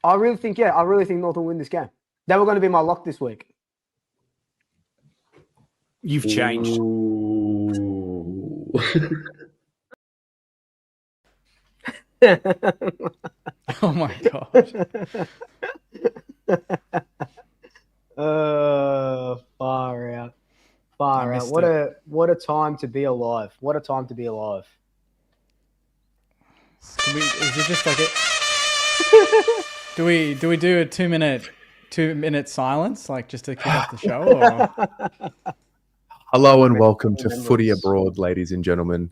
I really think North will win this game. They were going to be my lock this week. You've changed. Oh my god. Far out. Far out. What a time to be alive. What a time to be alive. Is it just like it? Do we do a 2 minute silence, like just to kick off the show? Or? Hello and welcome to Footy Abroad, ladies and gentlemen.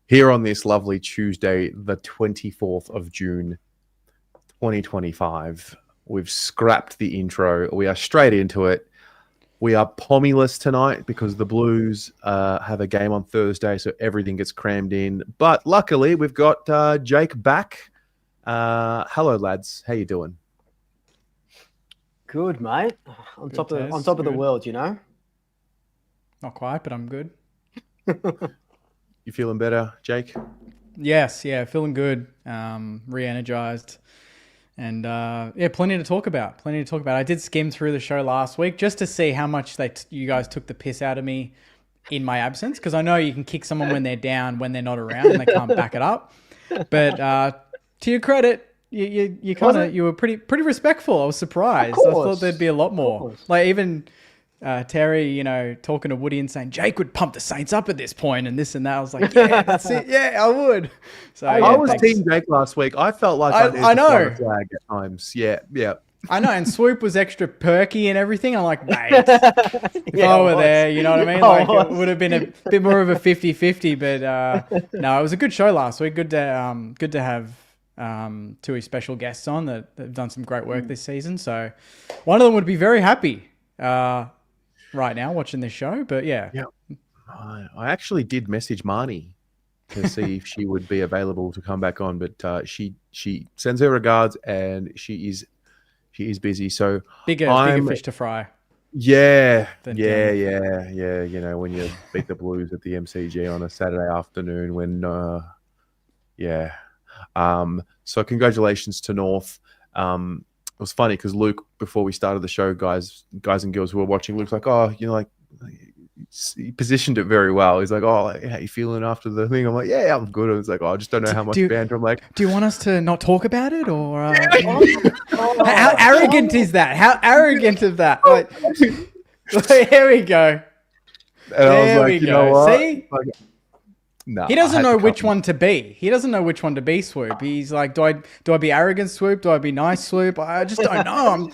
Here on this lovely Tuesday, the 24th of June, 2025. We've scrapped the intro. We are straight into it. We are pommyless tonight because the Blues have a game on Thursday, so everything gets crammed in. But luckily, we've got Jake back. Hello, lads. How you doing? Good, mate. On top of the world, you know. Not quite, but I'm good. You feeling better, Jake? Yes, yeah, feeling good. Re-energized. And plenty to talk about. I did skim through the show last week just to see how much you guys took the piss out of me in my absence, because I know you can kick someone when they're down, when they're not around, and they can't back it up. But to your credit, you were pretty respectful. I was surprised. I thought there'd be a lot more. Like even Terry, talking to Woody and saying Jake would pump the Saints up at this point and this and that. I was like, yeah, that's it. Yeah, I would. So I was Team Jake last week. I felt like I know the flag at times. Yeah. I know, and Swoop was extra perky and everything. I'm like, mate, if I were there, you know what I mean? Like, it would have been a bit more of a 50-50, but no, it was a good show last week. Good to have two special guests on that have done some great work this season. So one of them would be very happy right now watching this show, but yeah. I actually did message Marnie to see if she would be available to come back on, but she sends her regards and she is busy. So bigger fish to fry. Yeah. When you beat the Blues at the MCG on a Saturday afternoon so congratulations to North. It was funny because Luke, before we started the show, guys and girls who were watching, Luke's like, he positioned it very well. He's like, how you feeling after the thing? I'm like, yeah, I'm good. I was like, I just don't know how much banter. I'm like, do you want us to not talk about it? Or how arrogant is that? How arrogant is that? Like, here we go. And I was like, you know what? See? No, he doesn't know which one to be. He doesn't know which one to be, Swoop. He's like, do I be arrogant, Swoop? Do I be nice, Swoop? I just don't know.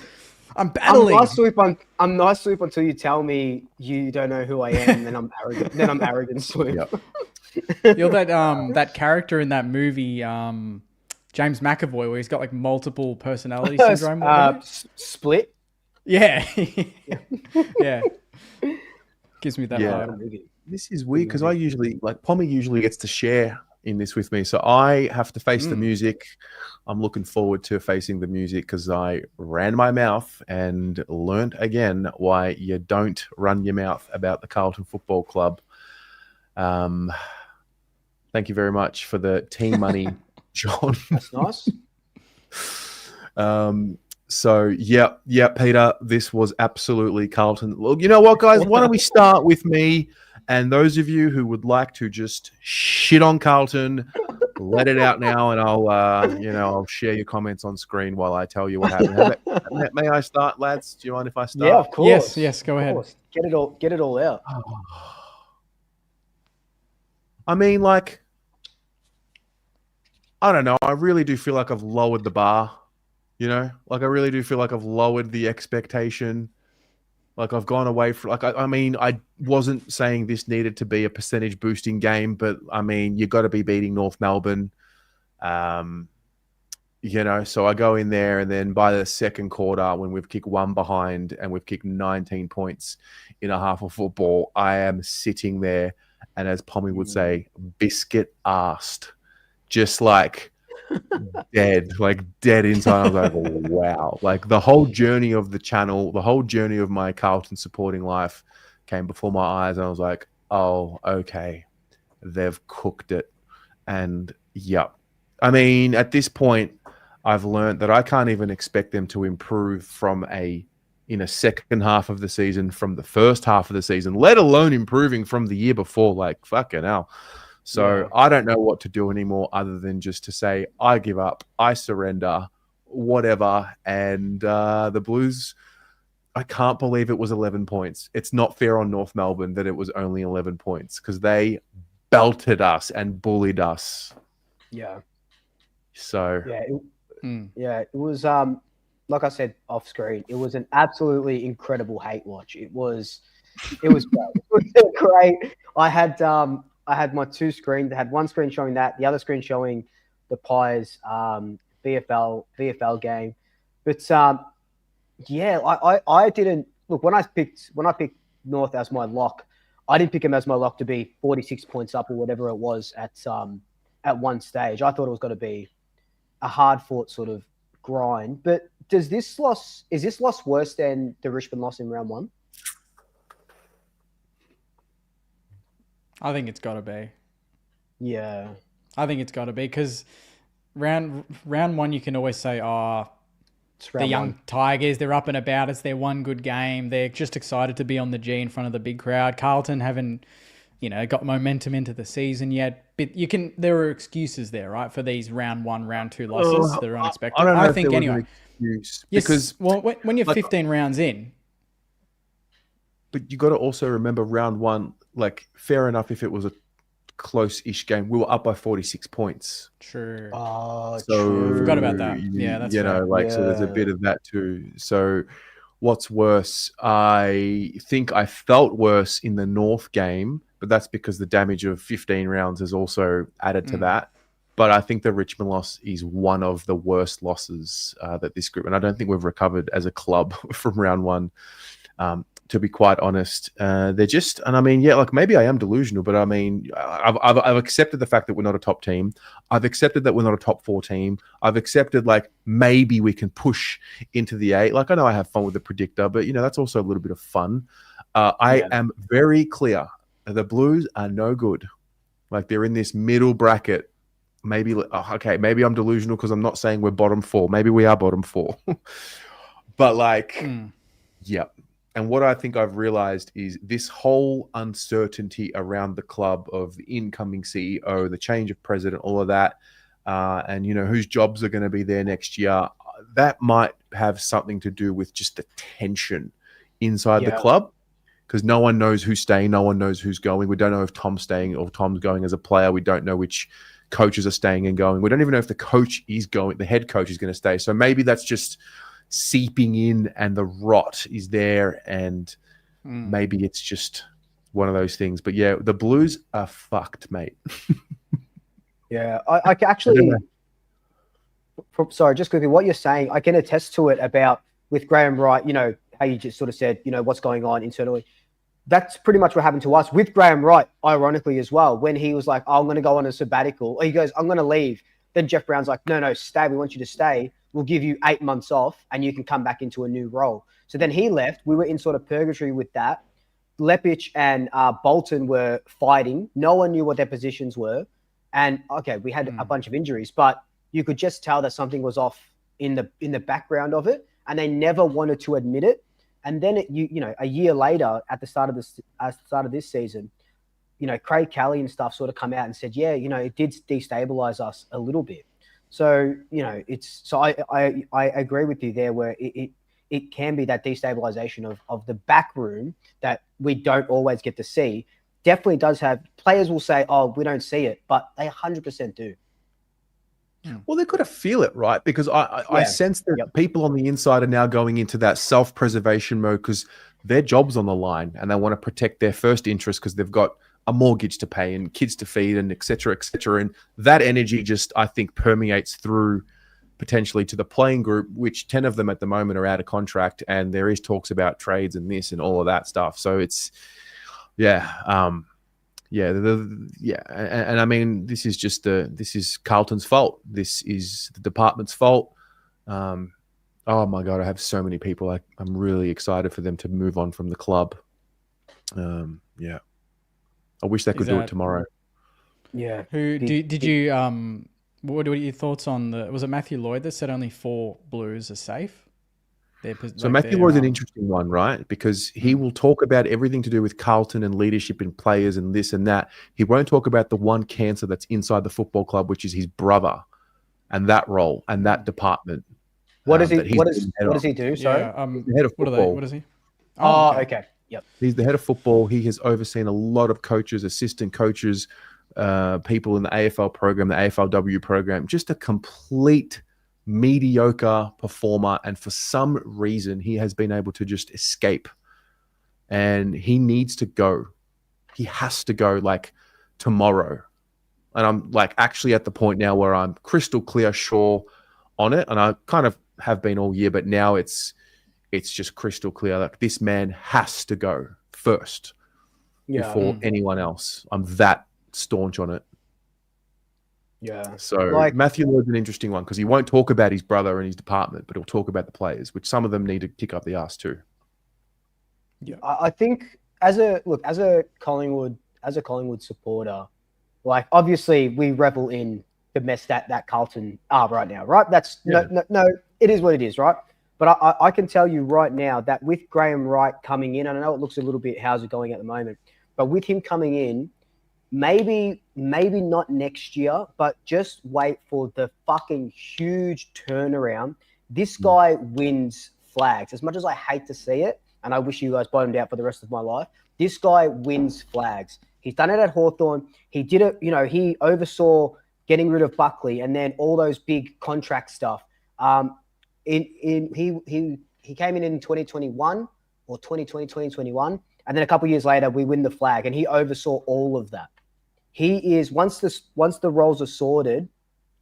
I'm battling. I'm nice, Swoop, until you tell me you don't know who I am, then I'm arrogant. Then I'm arrogant, Swoop. Yep. You're that character in that movie, James McAvoy, where he's got like multiple personality syndrome. Split. Yeah. Yeah. Gives me that vibe. This is weird because I usually, Pommy usually gets to share in this with me. So I have to face the music. I'm looking forward to facing the music because I ran my mouth and learnt again why you don't run your mouth about the Carlton Football Club. Thank you very much for the team money, John. That's nice. So, Peter, this was absolutely Carlton. Well, you know what, guys? Why don't we start with me? And those of you who would like to just shit on Carlton, let it out now, and I'll share your comments on screen while I tell you what happened. May I start, lads? Do you mind if I start? Yeah, of course. Yes, go ahead. Get it all out. I mean, I don't know. I really do feel like I've lowered the bar. I really do feel like I've lowered the expectation. Like I've gone away from, I wasn't saying this needed to be a percentage boosting game, but I mean, you got to be beating North Melbourne. So I go in there and then by the second quarter, when we've kicked one behind and we've kicked 19 points in a half of football, I am sitting there and, as Pommy would say, biscuit-assed, just dead inside. I was like, wow. Like the whole journey of the channel, the whole journey of my Carlton supporting life came before my eyes. And I was like, oh, okay. They've cooked it. And yep. I mean, at this point, I've learned that I can't even expect them to improve in a second half of the season from the first half of the season, let alone improving from the year before. Like, fucking hell. So I don't know what to do anymore other than just to say, I give up, I surrender, whatever. And the Blues, I can't believe it was 11 points. It's not fair on North Melbourne that it was only 11 points because they belted us and bullied us. Yeah. So it was like I said off screen, it was an absolutely incredible hate watch. It was great. It was great. I had my two screens. I had one screen showing that, the other screen showing the Pies VFL game. But I didn't look when I picked North as my lock. I didn't pick him as my lock to be 46 points up or whatever it was at one stage. I thought it was going to be a hard fought sort of grind. But is this loss worse than the Richmond loss in round one? I think it's got to be. Yeah. I think it's got to be because round one you can always say, the young Tigers, they're up and about. It's their one good game. They're just excited to be on the G in front of the big crowd. Carlton haven't, got momentum into the season yet. But there are excuses there, right, for these round one, round two losses that are unexpected. I think anyway. Yes, because when you're 15 rounds in. But you got to also remember round one, like fair enough if it was a close-ish game. We were up by 46 points. True. Oh, so true. Forgot about that. Yeah, that's fair. So there's a bit of that too. So what's worse? I think I felt worse in the North game, but that's because the damage of 15 rounds has also added to that. But I think the Richmond loss is one of the worst losses that this group, and I don't think we've recovered as a club from round one. To be quite honest, they're just, and I mean, maybe I am delusional, but I mean, I've accepted the fact that we're not a top team. I've accepted that we're not a top 4 team. I've accepted maybe we can push into the 8. I know I have fun with the predictor, but that's also a little bit of fun. I am very clear. The Blues are no good. They're in this middle bracket. Maybe, maybe I'm delusional because I'm not saying we're bottom 4. Maybe we are bottom 4. But yeah. And what I think I've realized is this whole uncertainty around the club of the incoming CEO, the change of president, all of that, and whose jobs are going to be there next year, that might have something to do with just the tension inside the club, because no one knows who's staying, no one knows who's going. We don't know if Tom's staying or Tom's going as a player. We don't know which coaches are staying and going. We don't even know if the coach is going, the head coach is going to stay. So maybe that's just seeping in and the rot is there, and maybe it's just one of those things. But yeah, the Blues are fucked, mate. I can actually sorry, just quickly, what you're saying, I can attest to it about with Graham Wright, how you just sort of said, what's going on internally. That's pretty much what happened to us with Graham Wright, ironically as well, when he was like, I'm going to go on a sabbatical, or he goes, I'm going to leave. Then Jeff Brown's like, no, stay. We want you to stay. We'll give you 8 months off and you can come back into a new role. So then he left. We were in sort of purgatory with that. Lepich and Bolton were fighting. No one knew what their positions were. And we had a bunch of injuries, but you could just tell that something was off in the background of it. And they never wanted to admit it. And then a year later at the start of this season, Craig Kelly and stuff sort of come out and said, it did destabilize us a little bit. So, I agree with you there where it can be that destabilization of the back room that we don't always get to see. Definitely does have, players will say, we don't see it, but they 100% do. Well, they've got to feel it, right? Because I sense that people on the inside are now going into that self-preservation mode because their job's on the line and they want to protect their first interest because they've got a mortgage to pay and kids to feed and et cetera, et cetera. And that energy just, I think, permeates through potentially to the playing group, which 10 of them at the moment are out of contract. And there is talks about trades and this and all of that stuff. So it's, and I mean, this is Carlton's fault. This is the department's fault. Oh my God, I have so many people. I'm really excited for them to move on from the club. I wish they could do it tomorrow. Yeah. Did you What are your thoughts on was it Matthew Lloyd that said only 4 Blues are safe? So Matthew Lloyd's an interesting one, right? Because he will talk about everything to do with Carlton and leadership and players and this and that. He won't talk about the one cancer that's inside the football club, which is his brother and that role and that department. What does he do? Sorry, Yeah, he's the head of football. What is he? Oh, okay. Yep. He's the head of football. He has overseen a lot of coaches, assistant coaches, people in the AFL program, the AFLW program, just a complete mediocre performer. And for some reason, he has been able to just escape. And he needs to go. He has to go like tomorrow. And I'm like actually at the point now where I'm crystal clear sure on it. And I kind of have been all year, but now it's just crystal clear. Like this man has to go first before anyone else. I'm that staunch on it. Yeah. So Matthew Lloyd's an interesting one because he won't talk about his brother and his department, but he'll talk about the players, which some of them need to kick up the ass too. Yeah. I think as a Collingwood supporter, like obviously we revel in the mess that Carlton are right now, right? That's no, it is what it is, right? But I can tell you right now that with Graham Wright coming in, and I know it looks a little bit how's it going at the moment, but with him coming in, maybe not next year, but just wait for the fucking huge turnaround. This guy wins flags. As much as I hate to see it, and I wish you guys bottomed out for the rest of my life, this guy wins flags. He's done it at Hawthorn. He did it, he oversaw getting rid of Buckley and then all those big contract stuff. He came in 2021 or 2021, and then a couple of years later we win the flag, and he oversaw all of that. He is once the roles are sorted,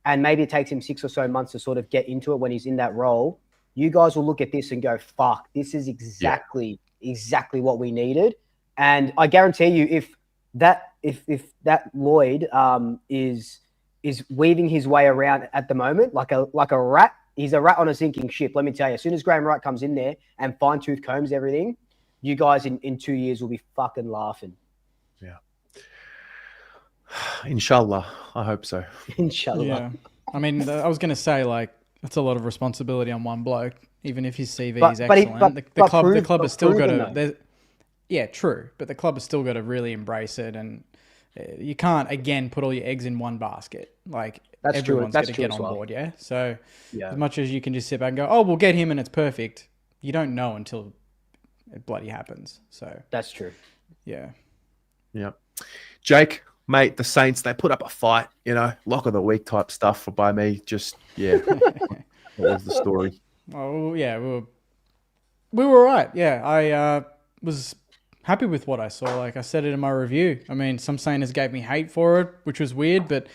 and maybe it takes him 6 or so months to sort of get into it when he's in that role. You guys will look at this and go, "Fuck, this is exactly what we needed." And I guarantee you, if that Lloyd is weaving his way around at the moment like a rat. He's a rat on a sinking ship. Let me tell you, as soon as Graham Wright comes in there and fine-tooth combs everything, you guys in 2 years will be fucking laughing. Yeah. Inshallah. I hope so. Inshallah. Yeah. I mean, I was going to say, like, that's a lot of responsibility on one bloke, even if his CV is excellent. The club has still got to... Yeah, true. But the club has still got to really embrace it, and you can't, again, put all your eggs in one basket. Like, everyone's got to get on board, yeah? So as much as you can just sit back and go, oh, we'll get him and it's perfect, you don't know until it bloody happens. So that's true. Yeah. Yeah. Jake, mate, the Saints, they put up a fight, lock of the week type stuff by me. Just, That was the story. Oh, yeah. We were all right. Yeah. I was happy with what I saw. Like I said it in my review. I mean, some Saints gave me hate for it, which was weird, but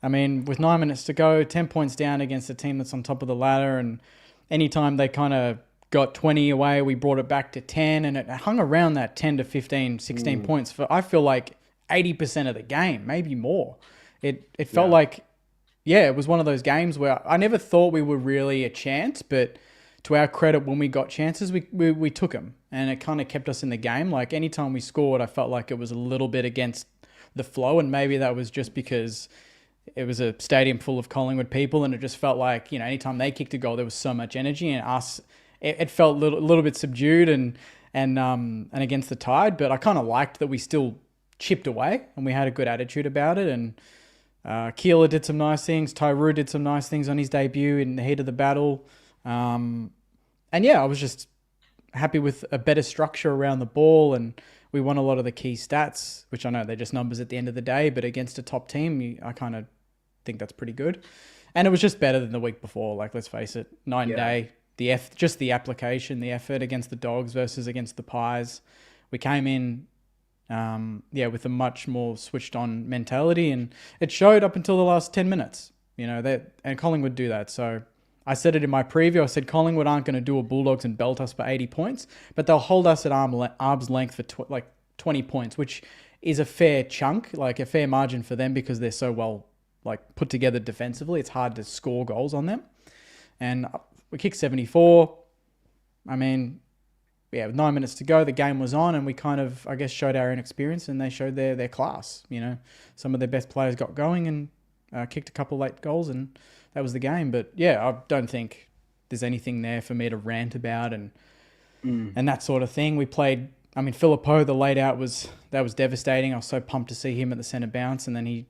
I mean, with 9 minutes to go, 10 points down against a team that's on top of the ladder, and anytime they kind of got 20 away, we brought it back to 10, and it hung around that 10 to 15, 16 points for, I feel like, 80% of the game, maybe more. It felt like, it was one of those games where I never thought we were really a chance, but to our credit, when we got chances, we took them, and it kind of kept us in the game. Like anytime we scored, I felt like it was a little bit against the flow, and maybe that was just because it was a stadium full of Collingwood people, and it just felt like, anytime they kicked a goal, there was so much energy, and it felt a little bit subdued and against the tide. But I kind of liked that we still chipped away and we had a good attitude about it. And Kilda did some nice things. Tyroo did some nice things on his debut in the heat of the battle. I was just happy with a better structure around the ball, and we won a lot of the key stats, which I know they're just numbers at the end of the day, but against a top team, I kind of think that's pretty good. And it was just better than the week before. Like, let's face it, night and day. Just the application, the effort against the Dogs versus against the Pies. We came in, with a much more switched on mentality, and it showed up until the last 10 minutes. And Collingwood do that. So I said it in my preview. I said Collingwood aren't going to do a Bulldogs and belt us for 80 points, but they'll hold us at arm's length for 20 points, which is a fair chunk, like a fair margin for them because they're so well put together defensively. It's hard to score goals on them. And we kicked 74. I mean, with 9 minutes to go, the game was on, and we kind of, I guess, showed our inexperience, and they showed their class. Some of their best players got going, and kicked a couple late goals, and that was the game. But yeah, I don't think there's anything there for me to rant about and that sort of thing. We played. I mean, Filippo, the late out was devastating. I was so pumped to see him at the centre bounce, and then he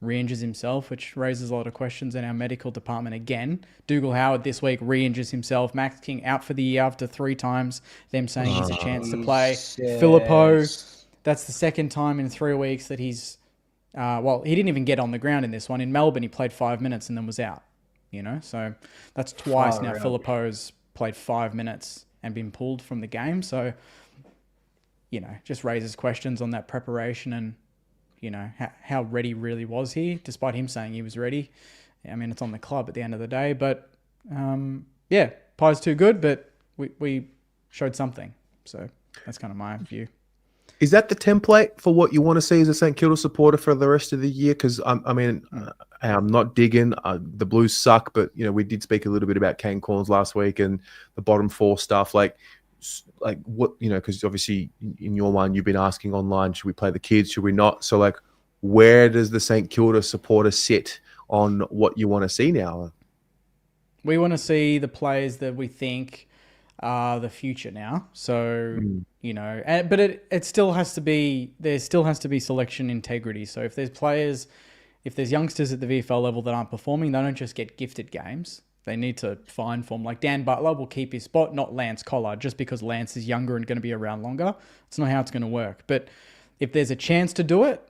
re-injures himself, which raises a lot of questions in our medical department again. Dougal Howard this week re-injures himself. Max King out for the year after 3 times, them saying he's a chance to play. Filippo, that's the second time in 3 weeks that he's... he didn't even get on the ground in this one. In Melbourne, he played 5 minutes and then was out. So that's twice now Filippo's played 5 minutes and been pulled from the game. So, just raises questions on that preparation and, how ready really was he, despite him saying he was ready. I mean, it's on the club at the end of the day. But, Pi's too good, but we showed something. So that's kind of my view. Is that the template for what you want to see as a St Kilda supporter for the rest of the year? Because, I'm not digging. The Blues suck, but, we did speak a little bit about Kane Corns last week and the bottom 4 stuff. Like what, because obviously in your mind, you've been asking online, should we play the kids? Should we not? So, where does the St Kilda supporter sit on what you want to see now? We want to see the players that we think are the future now. So, but it still has to be, there still has to be selection integrity. So if there's youngsters at the VFL level that aren't performing, they don't just get gifted games. They need to find form. Like Dan Butler will keep his spot, not Lance Collard, just because Lance is younger and going to be around longer. It's not how it's going to work. But if there's a chance to do it,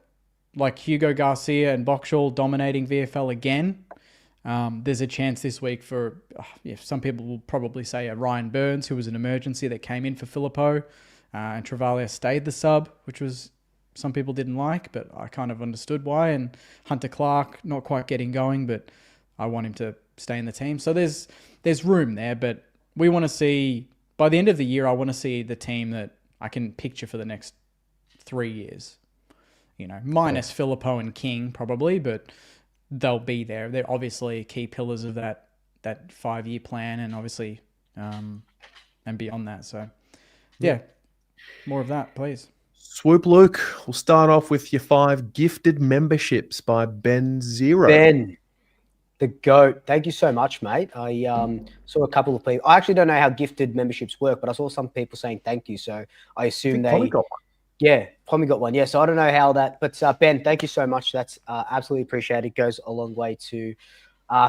like Hugo Garcia and Boxall dominating VFL again, there's a chance this week for, some people will probably say a Ryan Burns, who was an emergency that came in for Filippo, and Travalia stayed the sub, which was some people didn't like, but I kind of understood why. And Hunter Clark not quite getting going, but I want him to stay in the team. So there's room there, but we want to see, by the end of the year, I want to see the team that I can picture for the next 3 years. Minus Filippo and King probably, but they'll be there. They're obviously key pillars of that 5-year plan, and obviously and beyond that. So more of that, please. Swoop Luke, we'll start off with your 5 gifted memberships by Ben Zero. Ben, the GOAT. Thank you so much, mate. I saw a couple of people. I actually don't know how gifted memberships work, but I saw some people saying thank you. So I assume they got one. Yeah, probably got one. Yeah, so I don't know how that, but Ben, thank you so much. That's absolutely appreciated. It goes a long way to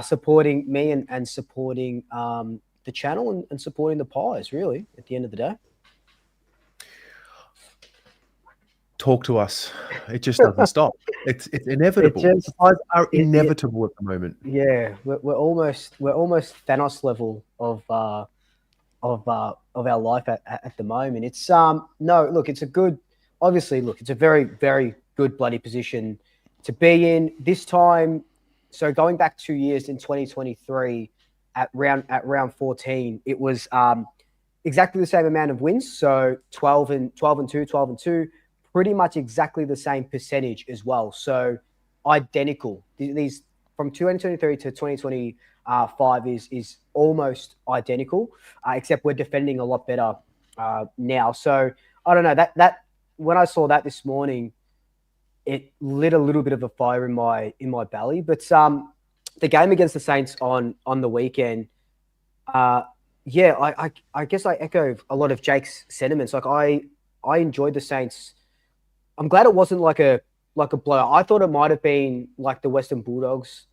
supporting me and supporting the channel and supporting the Pies, really, at the end of the day. Talk to us. It just doesn't stop. It's inevitable. The Pies are inevitable at the moment. Yeah, we're almost Thanos level of our life at the moment. It's it's a good. Obviously, it's a very, very good bloody position to be in this time. So going back 2 years in 2023 at round 14, it was exactly the same amount of wins. So 12 and 2, pretty much exactly the same percentage as well. So identical. These from 2023 to 2025 is almost identical, except we're defending a lot better now. So I don't know that. When I saw that this morning, it lit a little bit of a fire in my belly. But the game against the Saints on the weekend, I guess I echo a lot of Jake's sentiments. Like I enjoyed the Saints. I'm glad it wasn't like a blowout. I thought it might have been like the Western Bulldogs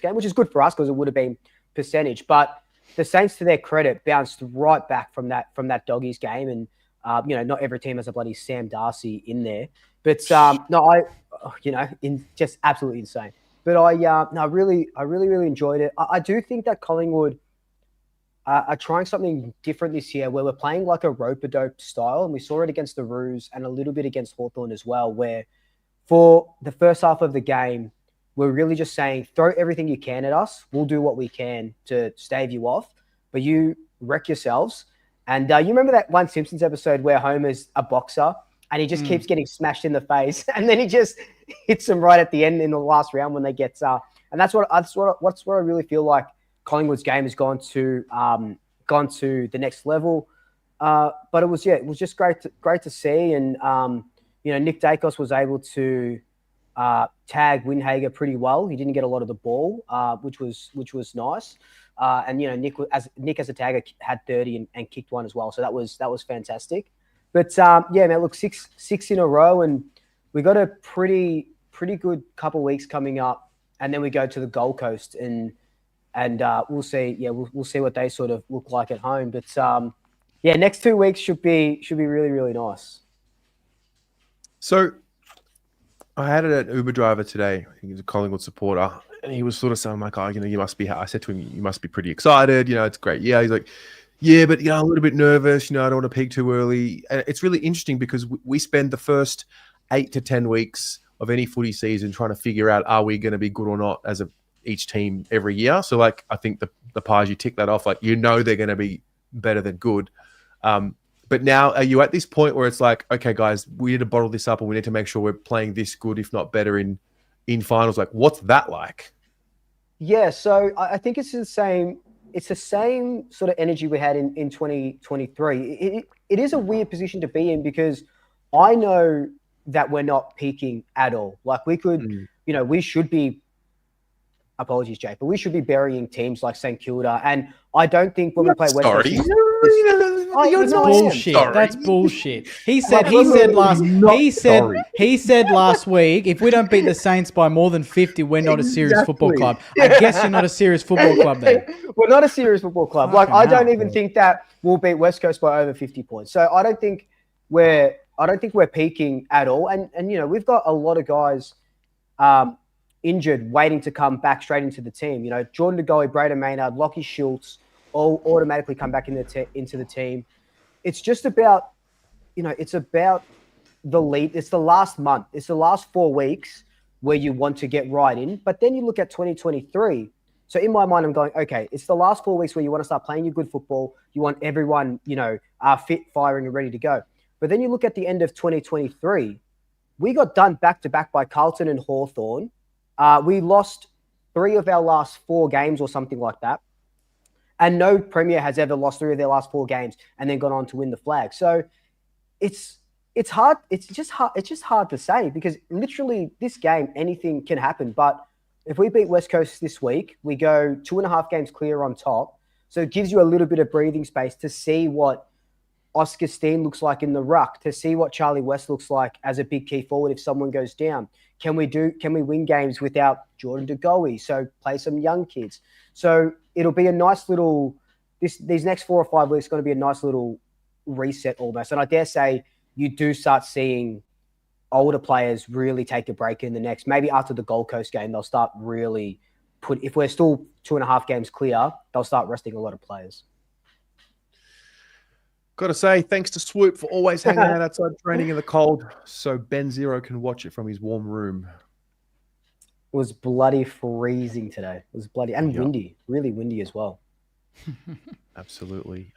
game, which is good for us because it would have been percentage. But the Saints, to their credit, bounced right back from that Doggies game and. Not every team has a bloody Sam Darcy in there, but just absolutely insane. But I really enjoyed it. I do think that Collingwood are trying something different this year, where we're playing like a rope-a-dope style, and we saw it against the Roos and a little bit against Hawthorn as well, where for the first half of the game, we're really just saying, throw everything you can at us. We'll do what we can to stave you off, but you wreck yourselves. And you remember that one Simpsons episode where Homer's a boxer and he just keeps getting smashed in the face, and then he just hits him right at the end in the last round when they get and that's what I really feel like Collingwood's game has gone to the next level. But it was just great to see, and Nick Dacos was able to tagged Windhager pretty well. He didn't get a lot of the ball, which was nice. And Nick as a tagger had 30 and kicked one as well, so that was fantastic. But yeah, man, look, six in a row, and we got a pretty good couple of weeks coming up, and then we go to the Gold Coast, and we'll see. Yeah, we'll see what they sort of look like at home. But yeah, next 2 weeks should be really, really nice. So I had an Uber driver today. I think he's a Collingwood supporter, and he was sort of saying like, "Oh, you must be." I said to him, "You must be pretty excited. It's great." Yeah, he's like, "Yeah, but a little bit nervous. I don't want to peak too early." And it's really interesting because we spend the first 8 to 10 weeks of any footy season trying to figure out, are we going to be good or not as each team every year. So like, I think the pies, you tick that off, like, they're going to be better than good. But now, are you at this point where it's like, okay, guys, we need to bottle this up, and we need to make sure we're playing this good, if not better, in finals? Like, what's that like? Yeah, so I think it's the same. It's the same sort of energy we had in 2023. It is a weird position to be in, because I know that we're not peaking at all. Like, we could, we should be. Apologies, Jake, but we should be burying teams like St Kilda, and I don't think when we play West Coast. That's bullshit. That's bullshit. He said last week, if we don't beat the Saints by more than 50, we're not a serious football club. I guess you're not a serious football club then. We're not a serious football club. Like, I don't even think that we'll beat West Coast by over 50 points. So I don't think we're peaking at all. And we've got a lot of guys injured, waiting to come back straight into the team. Jordan DeGoey, Braden Maynard, Lockie Schultz all automatically come back into the team. It's just about, it's about the lead. It's the last month. It's the last 4 weeks where you want to get right in. But then you look at 2023. So in my mind, I'm going, okay, it's the last 4 weeks where you want to start playing your good football. You want everyone, fit, firing, and ready to go. But then you look at the end of 2023. We got done back-to-back by Carlton and Hawthorn. We lost 3 of our last 4 games or something like that. And no Premier has ever lost 3 of their last 4 games and then gone on to win the flag. So it's hard. It's just hard to say, because literally this game, anything can happen. But if we beat West Coast this week, we go 2.5 games clear on top. So it gives you a little bit of breathing space to see what Oscar Steen looks like in the ruck, to see what Charlie West looks like as a big key forward if someone goes down. Can we win games without Jordan DeGoey? So play some young kids. So it'll be a nice little, these next 4 or 5 weeks are going to be a nice little reset almost. And I dare say you do start seeing older players really take a break in the next, maybe after the Gold Coast game, they'll start really if we're still 2.5 games clear, they'll start resting a lot of players. Got to say, thanks to Swoop for always hanging out outside training in the cold, so Ben Zero can watch it from his warm room. It was bloody freezing today. It was bloody and windy, really windy as well. Absolutely.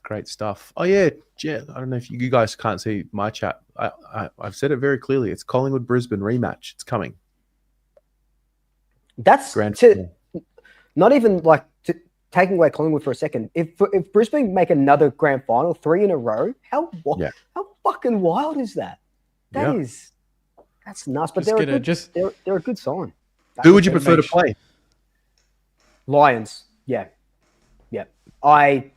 Great stuff. Oh, yeah. I don't know if you guys can't see my chat. I've said it very clearly. It's Collingwood Brisbane rematch. It's coming. That's not even like taking away Collingwood for a second. If Brisbane make another grand final, 3 in a row, how fucking wild is that? That's nuts. But they're a good sign. Who would you prefer to play? Lions. Yeah. I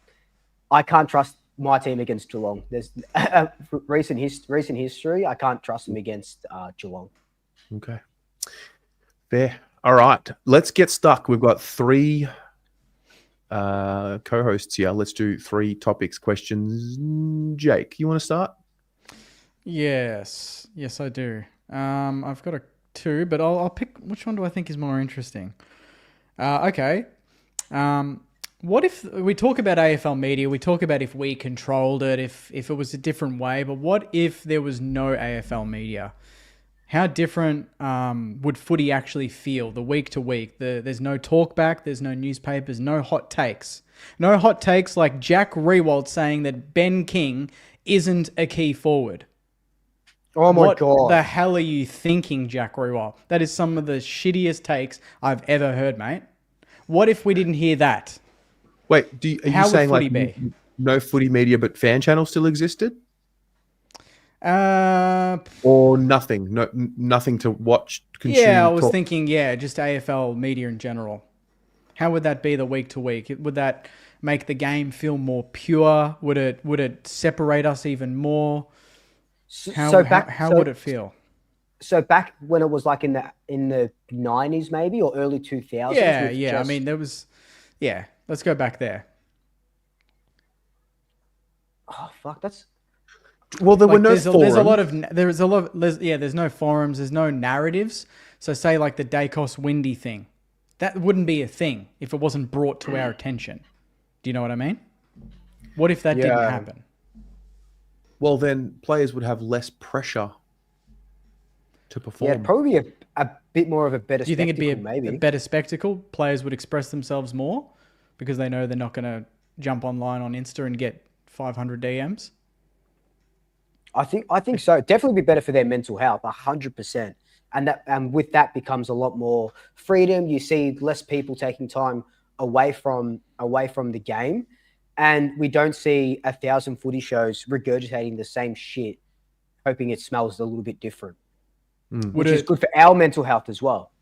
can't trust my team against Geelong. There's recent history. I can't trust them against Geelong. Okay. Fair. All right. Let's get stuck. We've got 3 co-hosts here. Let's do 3 topics, questions. Jake, you want to start? Yes, I do. I've got 2, but I'll pick which one do I think is more interesting. Okay. What if we talk about AFL media? We talk about if we controlled it, if it was a different way. But what if there was no AFL media? How different would footy actually feel the week to week? There's no talk back. There's no newspapers. No hot takes. No hot takes like Jack Rewald saying that Ben King isn't a key forward. Oh my God. What the hell are you thinking, Jack Rewald? That is some of the shittiest takes I've ever heard, mate. What if we didn't hear that? Wait, are you saying like be? No footy media but fan channel still existed? or nothing? No, nothing to watch, consume. Yeah, I was talk. thinking, just AFL media in general. How would that be the week to week? Would that make the game feel more pure? Would it separate us even more? How would it feel? So back when it was like in the 90s maybe, or early 2000s. Yeah. I mean, there was. Yeah, let's go back there. Oh fuck, that's. Well, there were no There's forums. There's no forums. There's no narratives. So say like the Dacos Windy thing, that wouldn't be a thing if it wasn't brought to our attention. Do you know what I mean? What if that didn't happen? Well, then players would have less pressure to perform. Yeah, probably a bit more of a better. Do you think it'd be a a better spectacle? Players would express themselves more because they know they're not going to jump online on Insta and get 500 DMs. I think so. Definitely be better for their mental health, 100%. And with that becomes a lot more freedom. You see less people taking time away from the game, and we don't see 1,000 footy shows regurgitating the same shit, hoping it smells a little bit different, which is good for our mental health as well.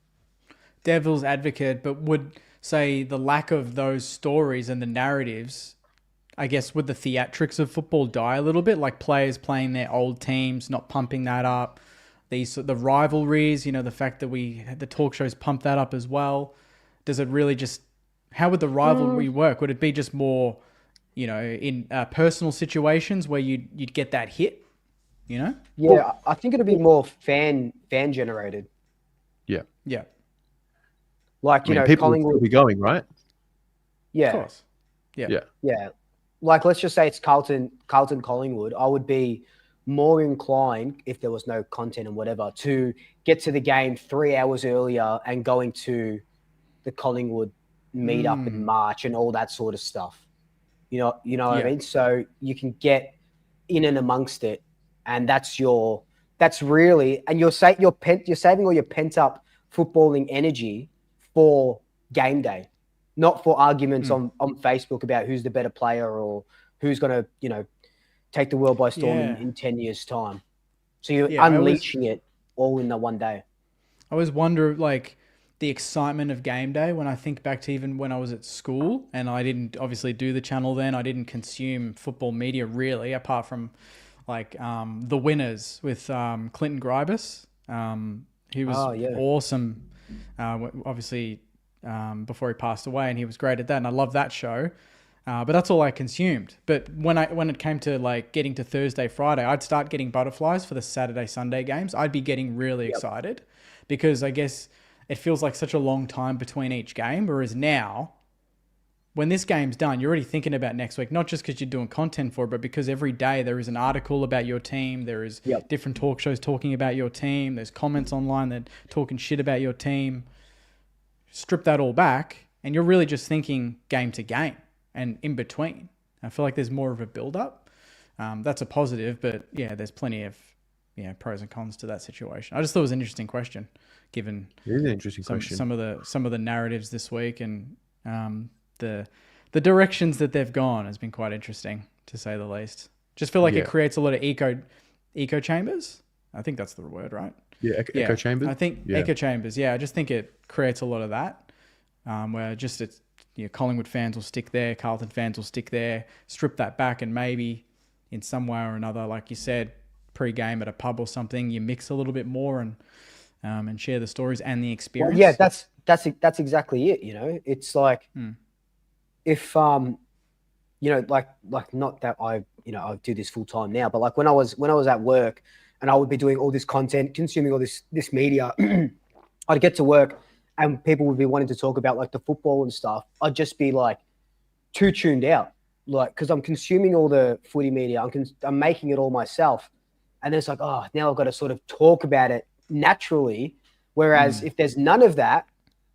Devil's advocate, but would say the lack of those stories and the narratives, I guess, would the theatrics of football die a little bit? Like players playing their old teams, not pumping that up. The rivalries, the fact that the talk shows pump that up as well. Does it really just, how would the rivalry work? Would it be just more, in personal situations where you'd get that hit, Yeah, I think it'd be more fan generated. Yeah. Yeah. Like, people Collingwood will be going, right? Yeah. Of course. Yeah. Yeah. Like, let's just say it's Carlton Collingwood. I would be more inclined, if there was no content and whatever, to get to the game 3 hours earlier and going to the Collingwood meetup in March and all that sort of stuff. You know what I mean? So you can get in and amongst it, and that's really, and you're saving all your pent up footballing energy for game day, not for arguments on Facebook about who's the better player or who's going to, take the world by storm in 10 years' time. So you're unleashing it all in the one day. I always wonder, like, the excitement of game day when I think back to even when I was at school, and I didn't obviously do the channel then. I didn't consume football media really, apart from like The Winners with Clinton Gribus. He was awesome, obviously, before he passed away, and he was great at that, and I love that show. But that's all I consumed. But when it came to like getting to Thursday, Friday, I'd start getting butterflies for the Saturday, Sunday games. I'd be getting really excited because I guess it feels like such a long time between each game. Whereas now, when this game's done, you're already thinking about next week, not just because you're doing content for it, but because every day there is an article about your team. There is different talk shows talking about your team. There's comments online that talking shit about your team. Strip that all back, and you're really just thinking game to game. And in between, I feel like there's more of a build-up. That's a positive, but there's plenty of pros and cons to that situation. I just thought it was an interesting question, given it is an interesting question. Some of the narratives this week and the directions that they've gone has been quite interesting, to say the least. Just feel like it creates a lot of echo chambers. I think that's the word, right? Yeah, echo chambers. I think echo chambers. Yeah, I just think it creates a lot of that, where just it's. Collingwood fans will stick there, Carlton fans will stick there, strip that back, and maybe in some way or another, like you said, pre-game at a pub or something, you mix a little bit more and share the stories and the experience. Well, yeah, that's exactly it. It's like if like not that I do this full time now, but like when I was at work and I would be doing all this content, consuming all this media, I'd get to work. And people would be wanting to talk about like the football and stuff. I'd just be like too tuned out, like, because I'm consuming all the footy media. I'm making it all myself. And then it's like, oh, now I've got to sort of talk about it naturally. Whereas if there's none of that,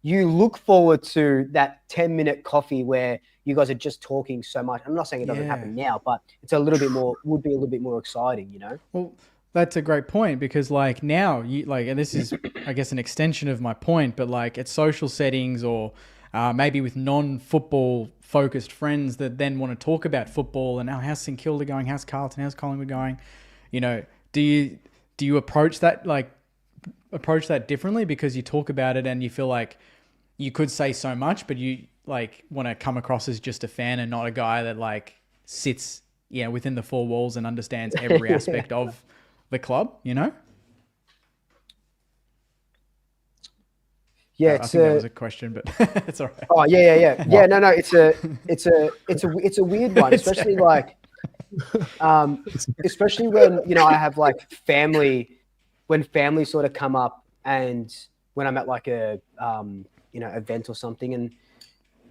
you look forward to that 10-minute coffee where you guys are just talking so much. I'm not saying it doesn't happen now, but it's would be a little bit more exciting, Well, that's a great point because like now and this is, I guess, an extension of my point, but like at social settings or maybe with non-football focused friends that then want to talk about football and how's St Kilda going? How's Carlton? How's Collingwood going? Do you approach that differently because you talk about it and you feel like you could say so much, but you like want to come across as just a fan and not a guy that like sits within the four walls and understands every aspect of the club, you know? Yeah, I think that was a question, but it's all right. Oh yeah. No, it's a weird one, especially like, especially when I have like family, when family sort of come up, and when I'm at like a event or something, and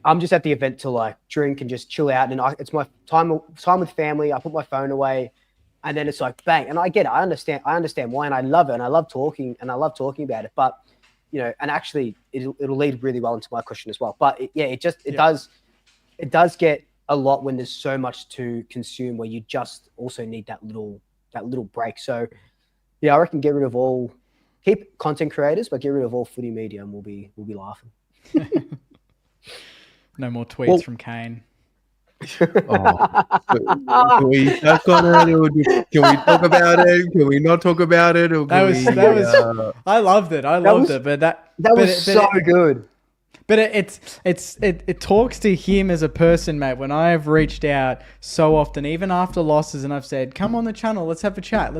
I'm just at the event to like drink and just chill out, and it's my time with family. I put my phone away, and then it's like bang, and I get it. I understand why, and I love it, and I love talking about it, but. And actually, it'll lead really well into my question as well. But it does get a lot when there's so much to consume, where you just also need that little break. So, I reckon keep content creators, but get rid of all footy media, and we'll be laughing. No more tweets from Kane. Can we talk on it? Can we talk about it? Can we not talk about it? Or I loved it. But that was so good. But it talks to him as a person, mate. When I have reached out so often, even after losses, and I've said, "Come on the channel, let's have a chat."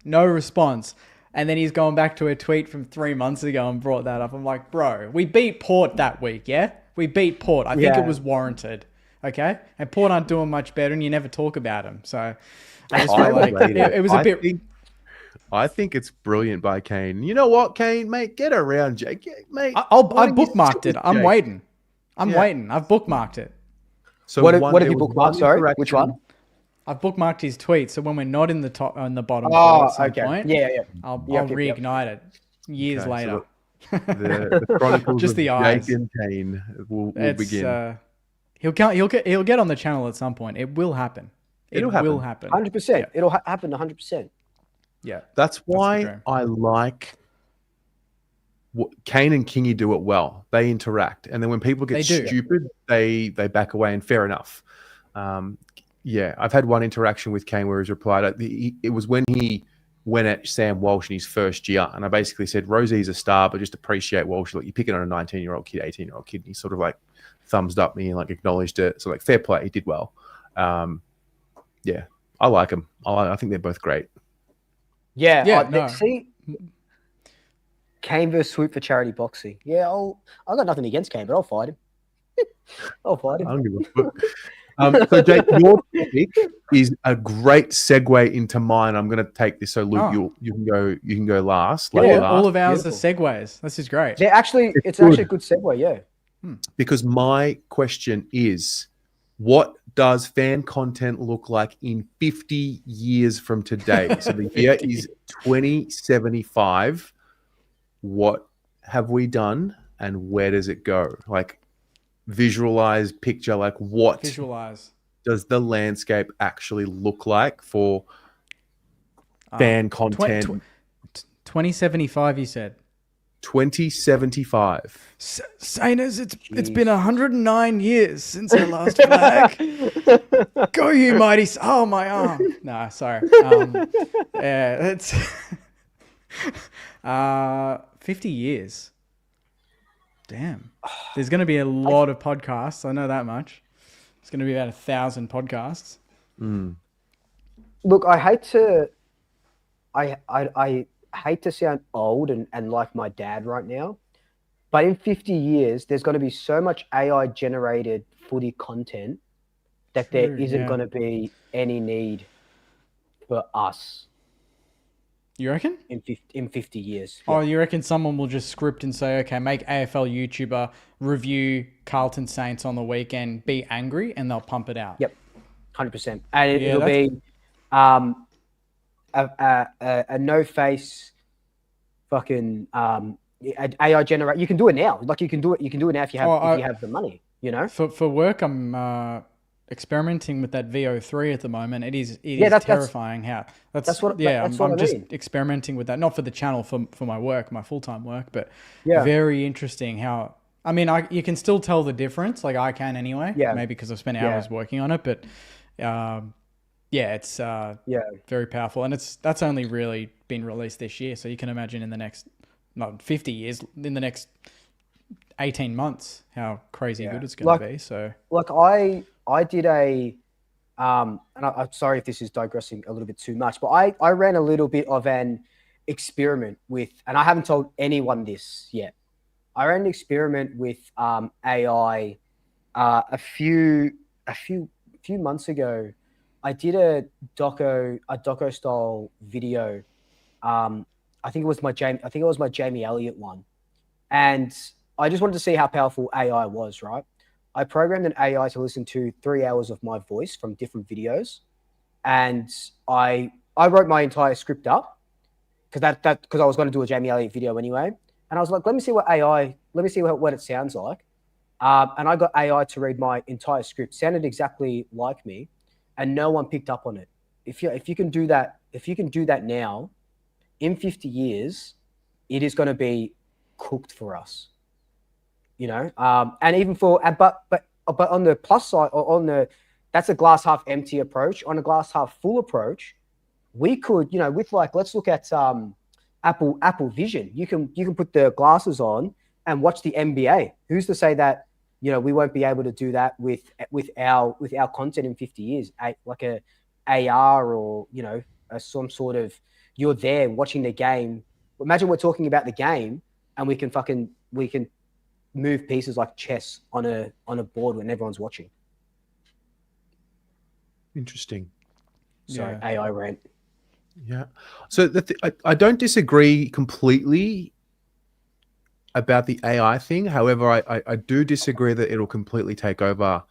No response. And then he's gone back to a tweet from 3 months ago and brought that up. I'm like, bro, we beat Port that week, yeah? We beat Port. I think it was warranted. Okay, and Port aren't doing much better, and you never talk about them. So I just feel like it was a bit. I think it's brilliant by Kane. You know what, Kane, mate, get around Jake, mate. I bookmarked it. I'm waiting. Waiting. I've bookmarked it. So what have you bookmarked? Sorry, which one? I've bookmarked his tweet, so when we're not in the top on the bottom, point, I'll reignite it years later. So the chronicles just of the eyes. Jake and Kane will begin. He'll get on the channel at some point. It will happen. It will happen. 100%. Yeah. It'll happen 100%. Yeah. That's why I like what Kane and Kingy do it well. They interact, and then when people get stupid, they back away. And fair enough. I've had one interaction with Kane where he's replied. It was when he went at Sam Walsh in his first year, and I basically said, "Rosie's a star, but just appreciate Walsh. Like, you're picking on a 19-year-old kid, 18-year-old kid." And he sort of like thumbs up me and like acknowledged it. So like, fair play, he did well. I like him. I think they're both great. See, Kane versus Swoop for charity boxing. Yeah, I got nothing against Kane, but I'll fight him. I don't give a fuck. So Jake, your topic is a great segue into mine. I'm going to take this. So Luke, you can go last. All of ours are segues. This is great. It's actually a good segue. Yeah. Because my question is, what does fan content look like in 50 years from today? So the year is 2075. What have we done, and where does it go? Like, visualize, picture, like what does the landscape actually look like for fan content? 2075, you said. 2075. Sainers, it's been 109 years since our last flag. Go you mighty... Oh, my arm. No, sorry. It's 50 years. Damn. There's going to be a lot of podcasts. I know that much. It's going to be about 1,000 podcasts. Look, I hate to sound old and like my dad right now, but in 50 years, there's going to be so much AI generated footy content that there isn't going to be any need for us. You reckon? In 50 years. Oh, you reckon someone will just script and say, okay, make AFL YouTuber review Carlton Saints on the weekend, be angry, and they'll pump it out? Yep, 100%. And it'll be a no-face fucking AI generate. You can do it now. Like, you can do it now if you have the money, you know? For work, I'm experimenting with that VO3 at the moment. It is terrifying I'm just experimenting with that, not for the channel, for my work, my full-time work, but very interesting how, I mean, you can still tell the difference, like I can anyway, maybe because I've spent hours working on it, but yeah, it's Yeah, very powerful, and that's only really been released this year. So you can imagine in the next not 50 years, in the next 18 months, how crazy yeah. good it's going to be. So Like I did a and I'm sorry if this is digressing a little bit too much, but I ran a little bit of an experiment with, and I haven't told anyone this yet. I ran an experiment with AI a few months ago. I did a doco style video. I think it was my Jamie Elliott one, and I just wanted to see how powerful AI was. Right, I programmed an AI to listen to 3 hours of my voice from different videos, and I wrote my entire script up because I was going to do a Jamie Elliott video anyway, and I was like, let me see what it sounds like. And I got AI to read my entire script. Sounded exactly like me, and no one picked up on it. If you can do that now, in 50 years, it is going to be cooked for us. And even but on the plus side, or that's a glass half empty approach. On a glass half full approach, we could, with let's look at Apple Vision. You can put the glasses on and watch the NBA. Who's to say that we won't be able to do that with our content in 50 years? Like a AR, or some sort of, you're there watching the game. Imagine we're talking about the game and we can move pieces like chess on a board when everyone's watching. Interesting. Sorry, Yeah. AI rant. Yeah. So I don't disagree completely about the AI thing. However, I do disagree that it'll completely take over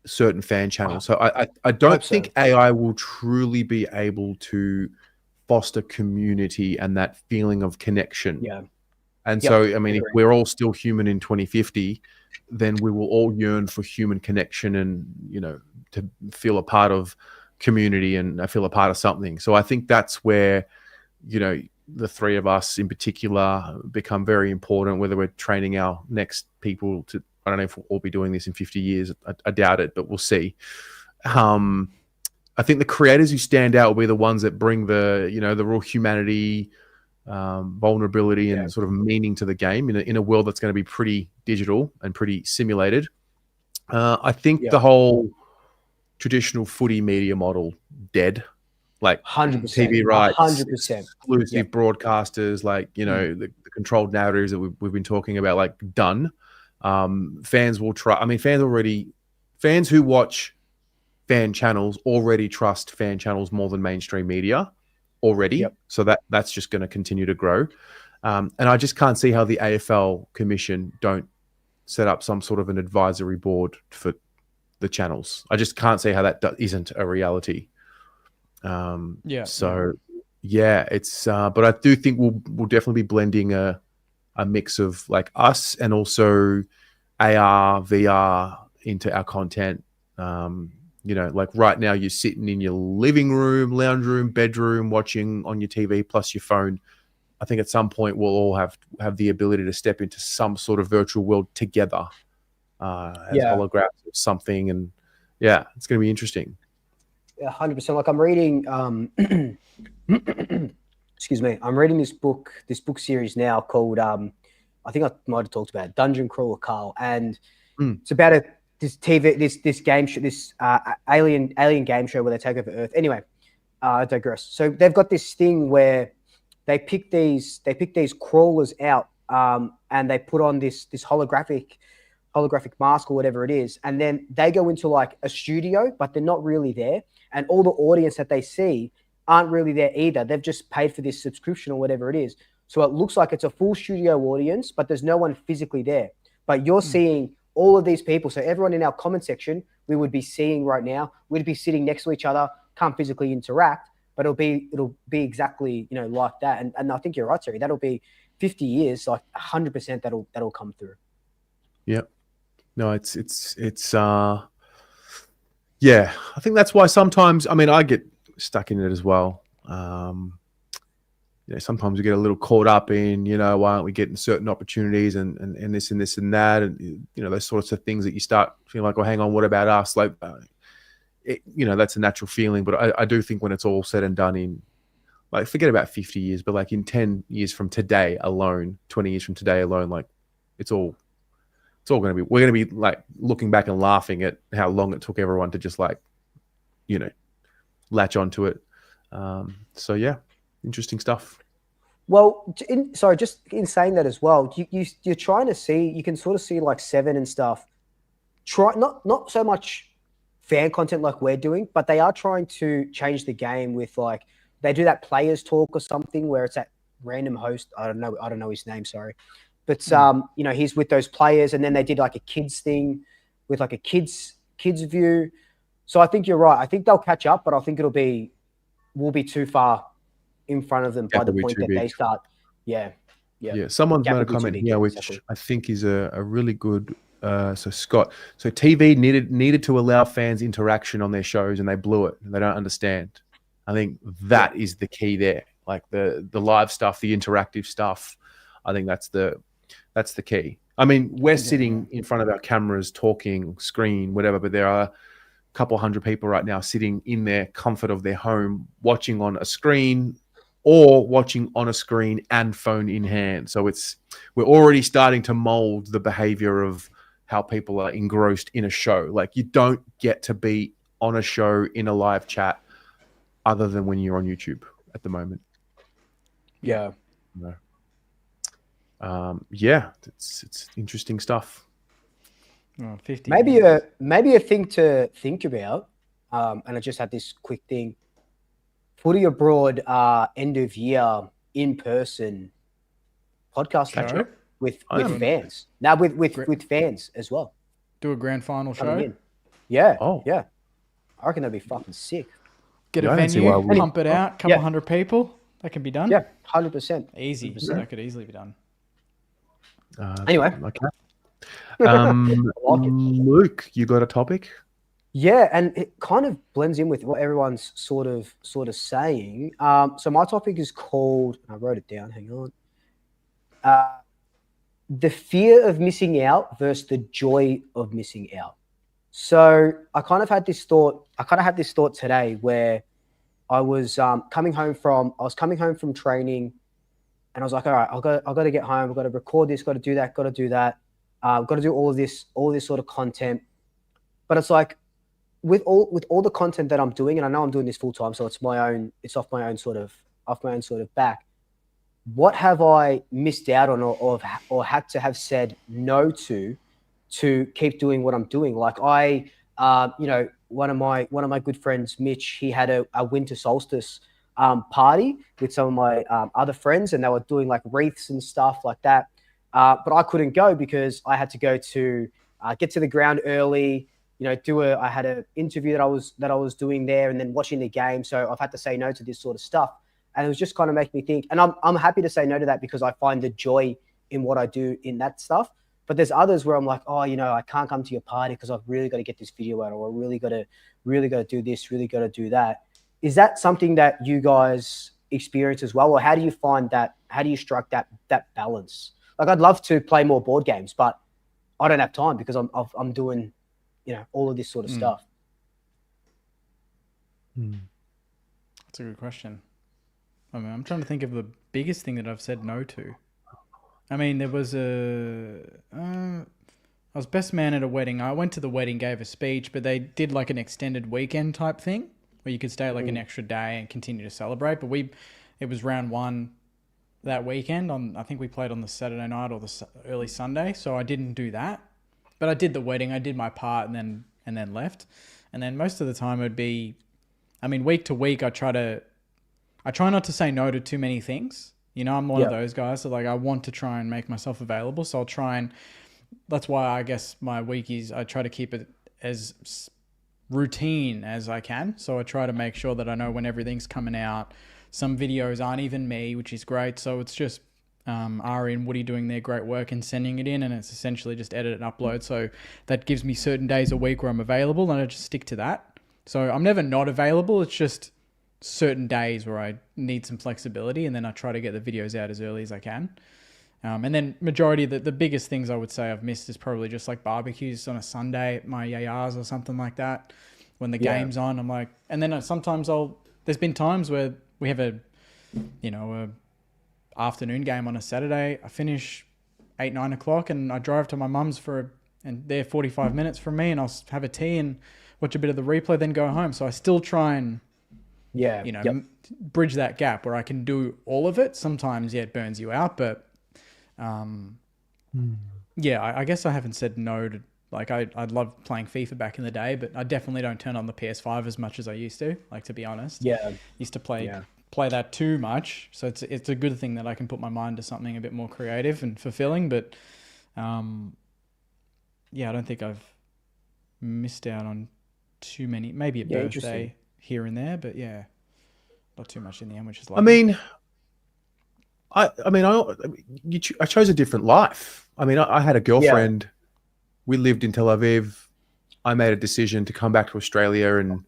certain fan channels. So I don't think AI will truly be able to foster community and that feeling of connection. Yeah. And so, I mean, if we're all still human in 2050, then we will all yearn for human connection and, to feel a part of community and feel a part of something. So I think that's where, the three of us in particular become very important, whether we're training our next people to, I don't know if we'll all be doing this in 50 years. I doubt it, but we'll see. I think the creators who stand out will be the ones that bring the real humanity, vulnerability, and sort of meaning to the game in a world that's going to be pretty digital and pretty simulated. I think the whole traditional footy media model dead, like 100%, TV rights, 100%, exclusive broadcasters, like the controlled narratives that we've been talking about, like done. Fans will try. I mean, fans who watch fan channels already trust fan channels more than mainstream media already. So that's just going to continue to grow. And I just can't see how the AFL Commission don't set up some sort of an advisory board for the channels. I just can't see how that isn't a reality. It's but I do think we'll definitely be blending a mix of like us and also AR, VR into our content. Like right now you're sitting in your living room, lounge room, bedroom, watching on your TV plus your phone. I think at some point we'll all have the ability to step into some sort of virtual world together as holographic or something. And it's going to be interesting. 100%. Like I'm reading, excuse me, I'm reading this book series now called, I think I might have talked about it, Dungeon Crawler Carl. And it's about this game show, this alien game show where they take over Earth. Anyway, I digress. So they've got this thing where they pick these crawlers out, and they put on this holographic mask or whatever it is, and then they go into like a studio, but they're not really there, and all the audience that they see aren't really there either. They've just paid for this subscription or whatever it is, so it looks like it's a full studio audience, but there's no one physically there. But you're seeing all of these people. So everyone in our comment section, we would be seeing right now, we'd be sitting next to each other, can't physically interact, but it'll be exactly, like that. And I think you're right, Terry. That'll be 50 years, like 100% that'll come through. Yep. No, it's I think that's why sometimes, I mean, I get stuck in it as well. Sometimes we get a little caught up in, why aren't we getting certain opportunities and this and this and that, and those sorts of things that you start feeling like, oh, hang on, what about us? Like, that's a natural feeling. But I do think when it's all said and done in, like, forget about 50 years, but like in 10 years from today alone, 20 years from today alone, like it's all going to be, we're going to be like looking back and laughing at how long it took everyone to just like, latch onto it. So yeah, interesting stuff. Well, just in saying that as well, you're trying to see, you can sort of see like Seven and stuff, not so much fan content like we're doing, but they are trying to change the game with like, they do that players talk or something where it's that random host. I don't know his name. Sorry. But, he's with those players, and then they did like a kids thing with like a kids view. So I think you're right. I think they'll catch up, but I think we'll be too far in front of them by the point that they start. Yeah. Someone's made a comment here, which I think is a really good. So Scott, TV needed to allow fans interaction on their shows, and they blew it. They don't understand. I think that is the key there. Like the live stuff, the interactive stuff. I think that's the key. I mean, we're sitting in front of our cameras, talking, screen, whatever, but there are a couple hundred people right now sitting in their comfort of their home, watching on a screen or watching on a screen and phone in hand. So we're already starting to mold the behavior of how people are engrossed in a show. Like, you don't get to be on a show in a live chat other than when you're on YouTube at the moment. Yeah. No. It's interesting stuff. Oh, 50 maybe a thing to think about, and I just had this quick thing. Footy Abroad end of year in person podcast show with fans. Now with fans as well. Do a grand final show. Yeah. Oh yeah. I reckon that'd be fucking sick. Get a venue, pump it out, couple hundred people. That can be done. Yeah, 100%. Easy. 100%. That could easily be done. Anyway. Okay. Luke, you got a topic? Yeah, and it kind of blends in with what everyone's sort of saying. So my topic is called, I wrote it down, hang on. The fear of missing out versus the joy of missing out. So I kind of had this thought today where I was coming home from training, and I was like, all right, I've got to get home. I've got to record this, got to do that. Got to do all of this sort of content. But it's like, with all the content that I'm doing, and I know I'm doing this full time, so it's off my own sort of back. What have I missed out on or had to have said no to keep doing what I'm doing? Like one of my good friends, Mitch, he had a winter solstice party with some of my other friends, and they were doing like wreaths and stuff like that. But I couldn't go because I had to go to get to the ground early. I had an interview that I was doing there, and then watching the game. So I've had to say no to this sort of stuff, and it was just kind of making me think. And I'm happy to say no to that because I find the joy in what I do in that stuff. But there's others where I'm like, oh, I can't come to your party because I've really got to get this video out, or I really got to do this, really got to do that. Is that something that you guys experience as well, or how do you find that? How do you strike that balance? Like, I'd love to play more board games, but I don't have time because I'm doing, all of this sort of stuff. That's a good question. I mean, I'm trying to think of the biggest thing that I've said no to. I mean, there was I was best man at a wedding. I went to the wedding, gave a speech, but they did like an extended weekend type thing where you could stay like an extra day and continue to celebrate. But it was round one that weekend. I think we played on the Saturday night or the early Sunday, so I didn't do that. But I did the wedding. I did my part and then left. And then most of the time it would be, I mean, week to week, I try not to say no to too many things. I'm one of those guys. So like, I want to try and make myself available. So I'll try and, that's why I guess my week is, I try to keep it as routine as I can. So I try to make sure that I know when everything's coming out. Some videos aren't even me, which is great. So it's just Ari and Woody doing their great work and sending it in, and it's essentially just edit and upload. So that gives me certain days a week where I'm available, and I just stick to that. So I'm never not available. It's just certain days where I need some flexibility, and then I try to get the videos out as early as I can. And then majority of the biggest things I would say I've missed is probably just like barbecues on a Sunday at my yayas or something like that, when the game's on. I'm like, and then sometimes there's been times where we have a afternoon game on a Saturday. I finish 8, 9 o'clock and I drive to my mum's and they're 45 minutes from me, and I'll have a tea and watch a bit of the replay, then go home. So I still try and, bridge that gap where I can do all of it. Sometimes, it burns you out, but I guess I haven't said no to, like, I love playing FIFA back in the day, but I definitely don't turn on the PS5 as much as I used to, like, to be honest. Used to play that too much. So it's a good thing that I can put my mind to something a bit more creative and fulfilling, but I don't think I've missed out on too many, maybe a birthday here and there, but not too much in the end, which is like, I chose a different life. I mean, I had a girlfriend. We lived in Tel Aviv. I made a decision to come back to Australia and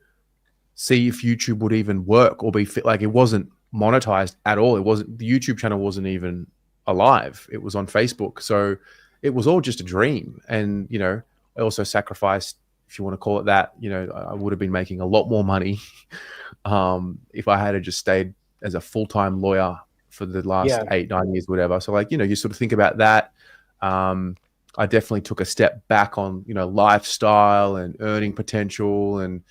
see if YouTube would even work or be fit. Like, it wasn't monetized at all. The YouTube channel wasn't even alive. It was on Facebook. So it was all just a dream. And, I also sacrificed, if you want to call it that, I would have been making a lot more money if I had just stayed as a full-time lawyer for the last 8, 9 years, whatever. So, like, you sort of think about that. I definitely took a step back on, lifestyle and earning potential and,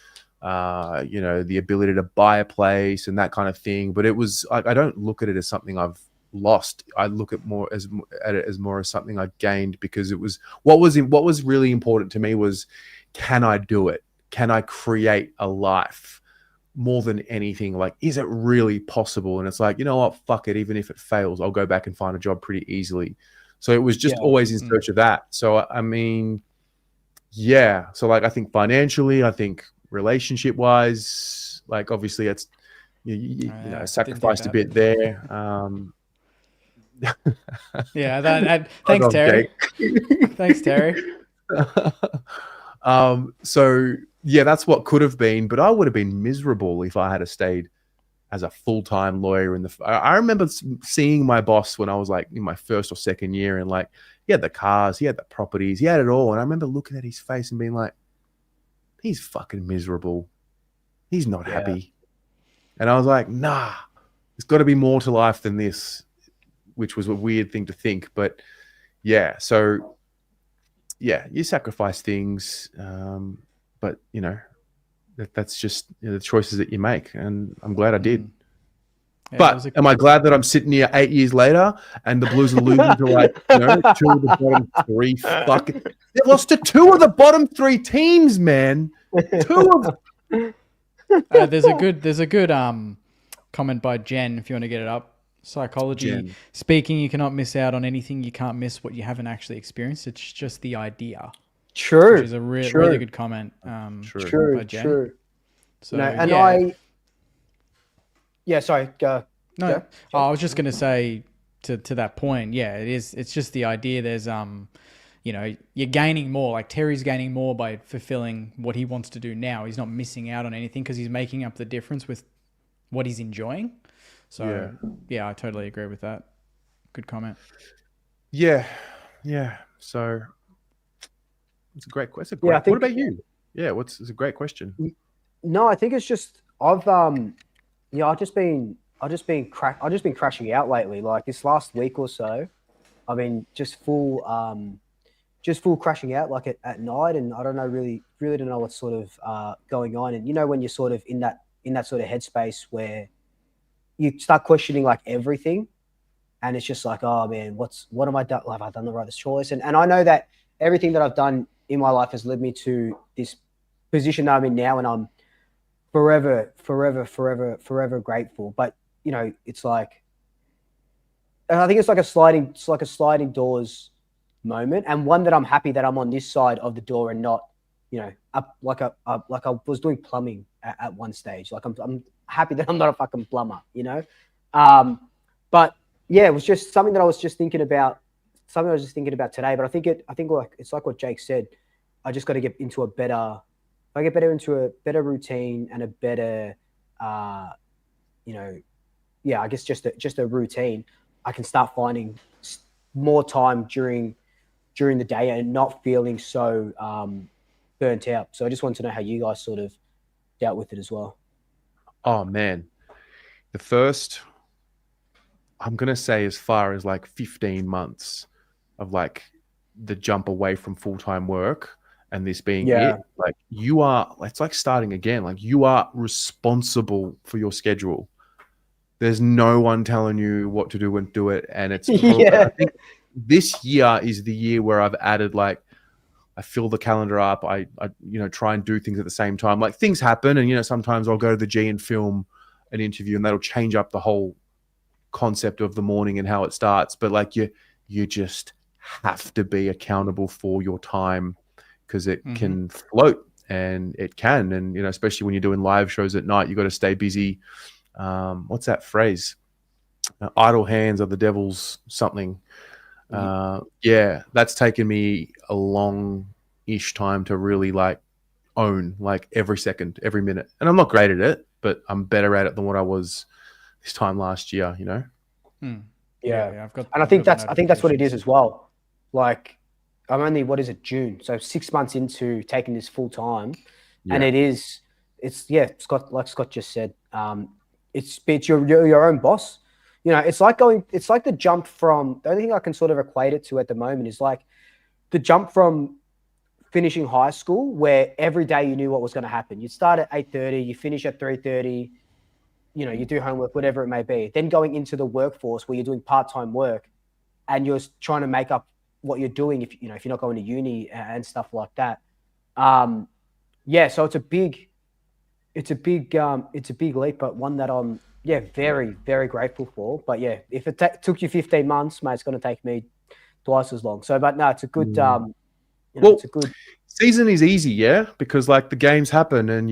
the ability to buy a place and that kind of thing. But it was, I don't look at it as something I've lost. I look at it as more as something I gained, because it was what was really important to me was, can I do it? Can I create a life? More than anything, like, is it really possible? And it's like, you know what, fuck it. Even if it fails, I'll go back and find a job pretty easily. So it was just always in search of that. So, I mean, so, like, I think financially, I think relationship wise, like, obviously it's, sacrificed a bit there. Thanks, Terry. Thanks, Terry. So that's what could have been, but I would have been miserable if I had stayed as a full-time lawyer. I remember seeing my boss when I was, like, in my first or second year, and, like, he had the cars, he had the properties, he had it all. And I remember looking at his face and being like, he's fucking miserable. He's not happy. And I was like, nah, there's got to be more to life than this, which was a weird thing to think. But so you sacrifice things, but that's just the choices that you make, and I'm glad I did. But am I glad that I'm sitting here 8 years later and the Blues are losing to, like, 2 of the bottom 3 fucking? They lost to 2 of the bottom 3 teams, man. 2 of them. There's a good comment by Jen, if you want to get it up. Psychology speaking, you cannot miss out on anything. You can't miss what you haven't actually experienced. It's just the idea. True. Which is a really good comment. True. By Jen. So, sorry. Go. No, I was just going to say to that point. Yeah, it is. It's just the idea. There's you're gaining more. Like, Terry's gaining more by fulfilling what he wants to do now. He's not missing out on anything because he's making up the difference with what he's enjoying. So I totally agree with that. Good comment. Yeah. So it's a great question. What about you? Yeah, it's a great question. No, I think it's just I've just been crashing out lately. Like, this last week or so, I mean, just full crashing out, like, at night, and I don't know, really don't know what's sort of going on. And when you're sort of in that sort of headspace where you start questioning, like, everything, and it's just like, oh man, what am I done? Have I done the right choice? And I know that everything that I've done in my life has led me to this position that I'm in now, and I'm forever grateful. But it's like, I think it's like a sliding doors moment, and one that I'm happy that I'm on this side of the door and not, up like I was doing plumbing at one stage. Like, I'm happy that I'm not a fucking plumber, But it was just something that I was just thinking about. Something I was just thinking about today. But I think like, it's like what Jake said. I just got to get into a better routine and a better, I guess just a routine. I can start finding more time during the day and not feeling so burnt out. So I just wanted to know how you guys sort of dealt with it as well. Oh man, the first, I'm gonna say as far as like 15 months of like the jump away from full-time work and this being Yeah. it, like you are, it's like starting again. Like you are responsible for your schedule. There's no one telling you what to do and do it. And it's probably, Yeah. I think this year is the year where I've added like, I fill the calendar up. I try and do things at the same time. Like things happen, and sometimes I'll go to the G and film an interview, and that'll change up the whole concept of the morning and how it starts. But like you just have to be accountable for your time because it can float, and it can, and especially when you're doing live shows at night, you got to stay busy. What's that phrase? Idle hands are the devil's something. Yeah, that's taken me a long-ish time to really like own like every second, every minute. And I'm not great at it, but I'm better at it than what I was this time last year, Yeah. I've got, and I think that's what it is as well. Like I'm only, what is it, June? So 6 months into taking this full time, and it's Scott, like Scott just said, it's your own boss. It's like the jump from, the only thing I can sort of equate it to at the moment is like the jump from finishing high school, where every day you knew what was going to happen. You'd start at 8:30, you finish at 3:30, you do homework, whatever it may be. Then going into the workforce where you're doing part-time work and you're trying to make up what you're doing if you're not going to uni and stuff like that. So it's a big leap, but one that I'm very, very grateful for. But yeah, if it took you 15 months, mate, it's going to take me twice as long. So, but no, it's a good, it's a good season is easy, because like the games happen and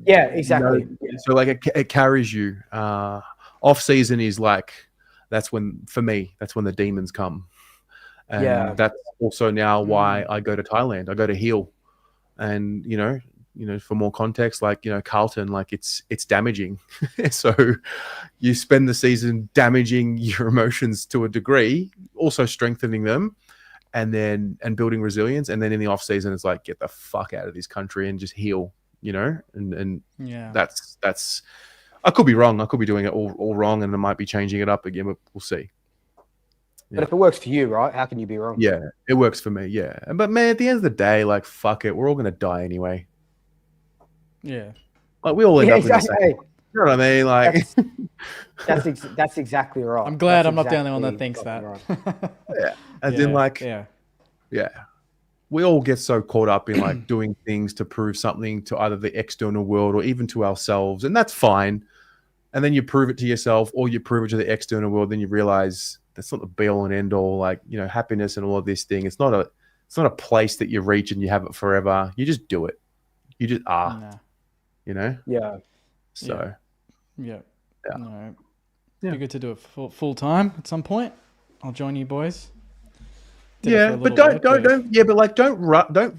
exactly. So like it carries you. Off season is like, that's when, for me, that's when the demons come. And that's also now why I go to Thailand. I go to heal. And, for more context, like, Carlton, like it's damaging. So you spend the season damaging your emotions to a degree, also strengthening them and building resilience. And then in the off season, it's like, get the fuck out of this country and just heal, and that's, I could be wrong. I could be doing it all wrong, and I might be changing it up again, but we'll see. But if it works for you, right? How can you be wrong? Yeah, it works for me. Yeah. But man, at the end of the day, like, fuck it. We're all going to die anyway. Yeah. Like, we all end up in the same. You know what I mean? Like, that's exactly right. I'm glad I'm not the only one that thinks that. Right. We all get so caught up in like doing things to prove something to either the external world or even to ourselves. And that's fine. And then you prove it to yourself or you prove it to the external world. Then you realize that's not the be all and end all, like, happiness and all of this thing. It's not a place that you reach and you have it forever. You just do it. You just are, Yeah. So, yeah. No. Be good to do it full time at some point. I'll join you boys. But don't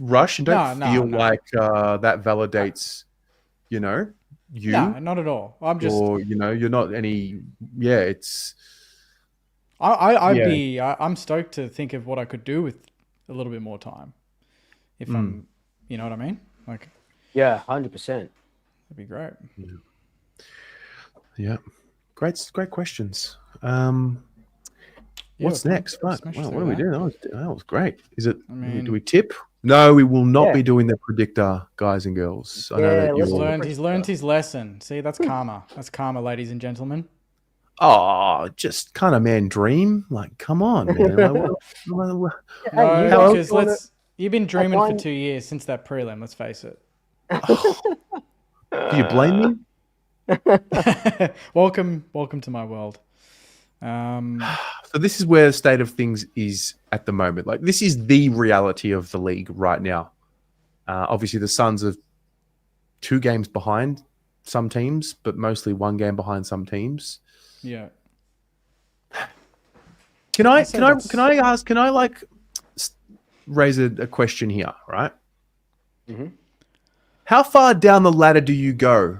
rush and don't feel like that validates, you. No, not at all. I'm just, or you're not any. Yeah, it's. I'm stoked to think of what I could do with a little bit more time. If I'm, you know what I mean? Like, 100%. That'd be great. Yeah. Great questions. What's next? Fuck. Wow, what are we doing? That was great. Is it? Do we tip? No, we will not be doing the predictor, guys and girls. I know that he's learned his lesson. See, that's karma. That's karma, ladies and gentlemen. Oh, just kind of man dream. Like, come on, man. You've been dreaming for 2 years since that prelim. Let's face it. Do you blame me? Welcome to my world. So this is where the state of things is at the moment. Like, this is the reality of the league right now. Obviously, the Suns are 2 games behind some teams, but mostly 1 game behind some teams. Yeah. Can I raise a question here, right? Mm-hmm. How far down the ladder do you go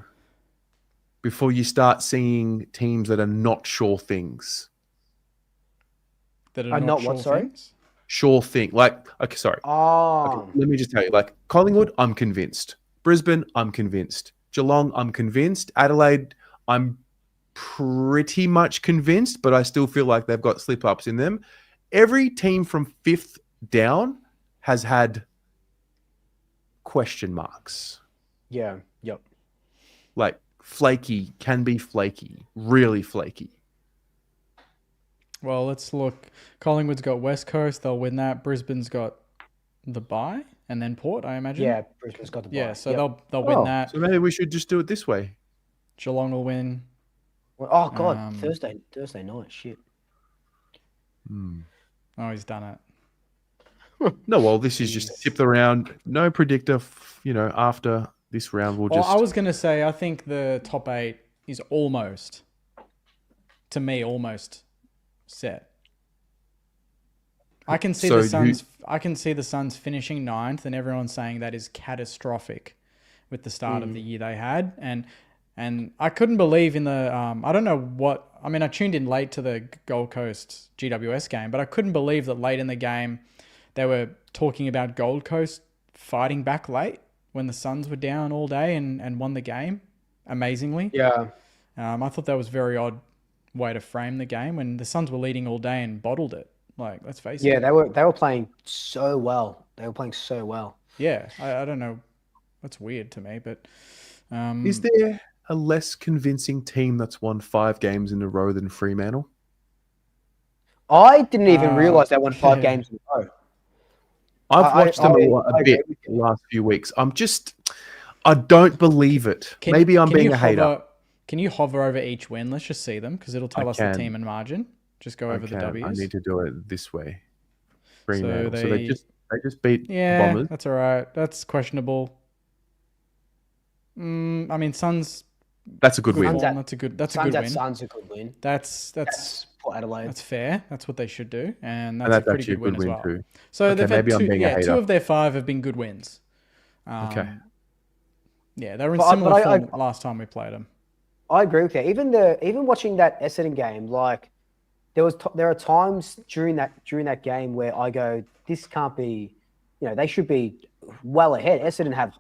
before you start seeing teams that are not sure things? That are not sure things? Sure thing. Like, okay, sorry. Oh. Okay, let me just tell you, like, Collingwood, I'm convinced. Brisbane, I'm convinced. Geelong, I'm convinced. Adelaide, I'm pretty much convinced, but I still feel like they've got slip-ups in them. Every team from 5th down has had question marks. Yeah. Yep. Like flaky, can be flaky, really flaky. Well, let's look. Collingwood's got West Coast. They'll win that. Brisbane's got the bye and then Port, I imagine. Yeah, Brisbane's got the bye. Yeah, so they'll win that. So maybe we should just do it this way. Geelong will win. Oh God, Thursday night. Shit. Oh, he's done it. No, well, this is just tipped around. No predictor, after this round, we'll just. I was going to say, I think the top 8 is almost, to me, almost set. I can see the Suns. I can see the Suns finishing 9th, and everyone's saying that is catastrophic with the start of the year they had, and I couldn't believe in the. I don't know what. I mean, I tuned in late to the Gold Coast GWS game, but I couldn't believe that late in the game they were talking about Gold Coast fighting back late when the Suns were down all day and won the game amazingly. Yeah. I thought that was a very odd way to frame the game when the Suns were leading all day and bottled it. Like, let's face it. Yeah, they were playing so well. Yeah, I don't know. That's weird to me, but Is there a less convincing team that's won 5 games in a row than Fremantle? I didn't even realize they won 5 games in a row. I've watched them a bit the last few weeks. I don't believe it. Maybe I'm being a hater. Can you hover over each win? Let's just see them because it'll tell us the team and margin. Just go over the W's. I need to do it this way. So they just beat Bombers. That's all right. That's questionable. I mean, Suns. That's a good win. That's a good win. Suns a good win. That's Port Adelaide. That's fair. That's what they should do, and that's a pretty good win as well. Too. So they've had 2 of their 5 have been good wins. Okay. Yeah, they were in similar form last time we played them. I agree with you. Even watching that Essendon game, like there are times during that game where I go, this can't be. They should be well ahead. Essendon have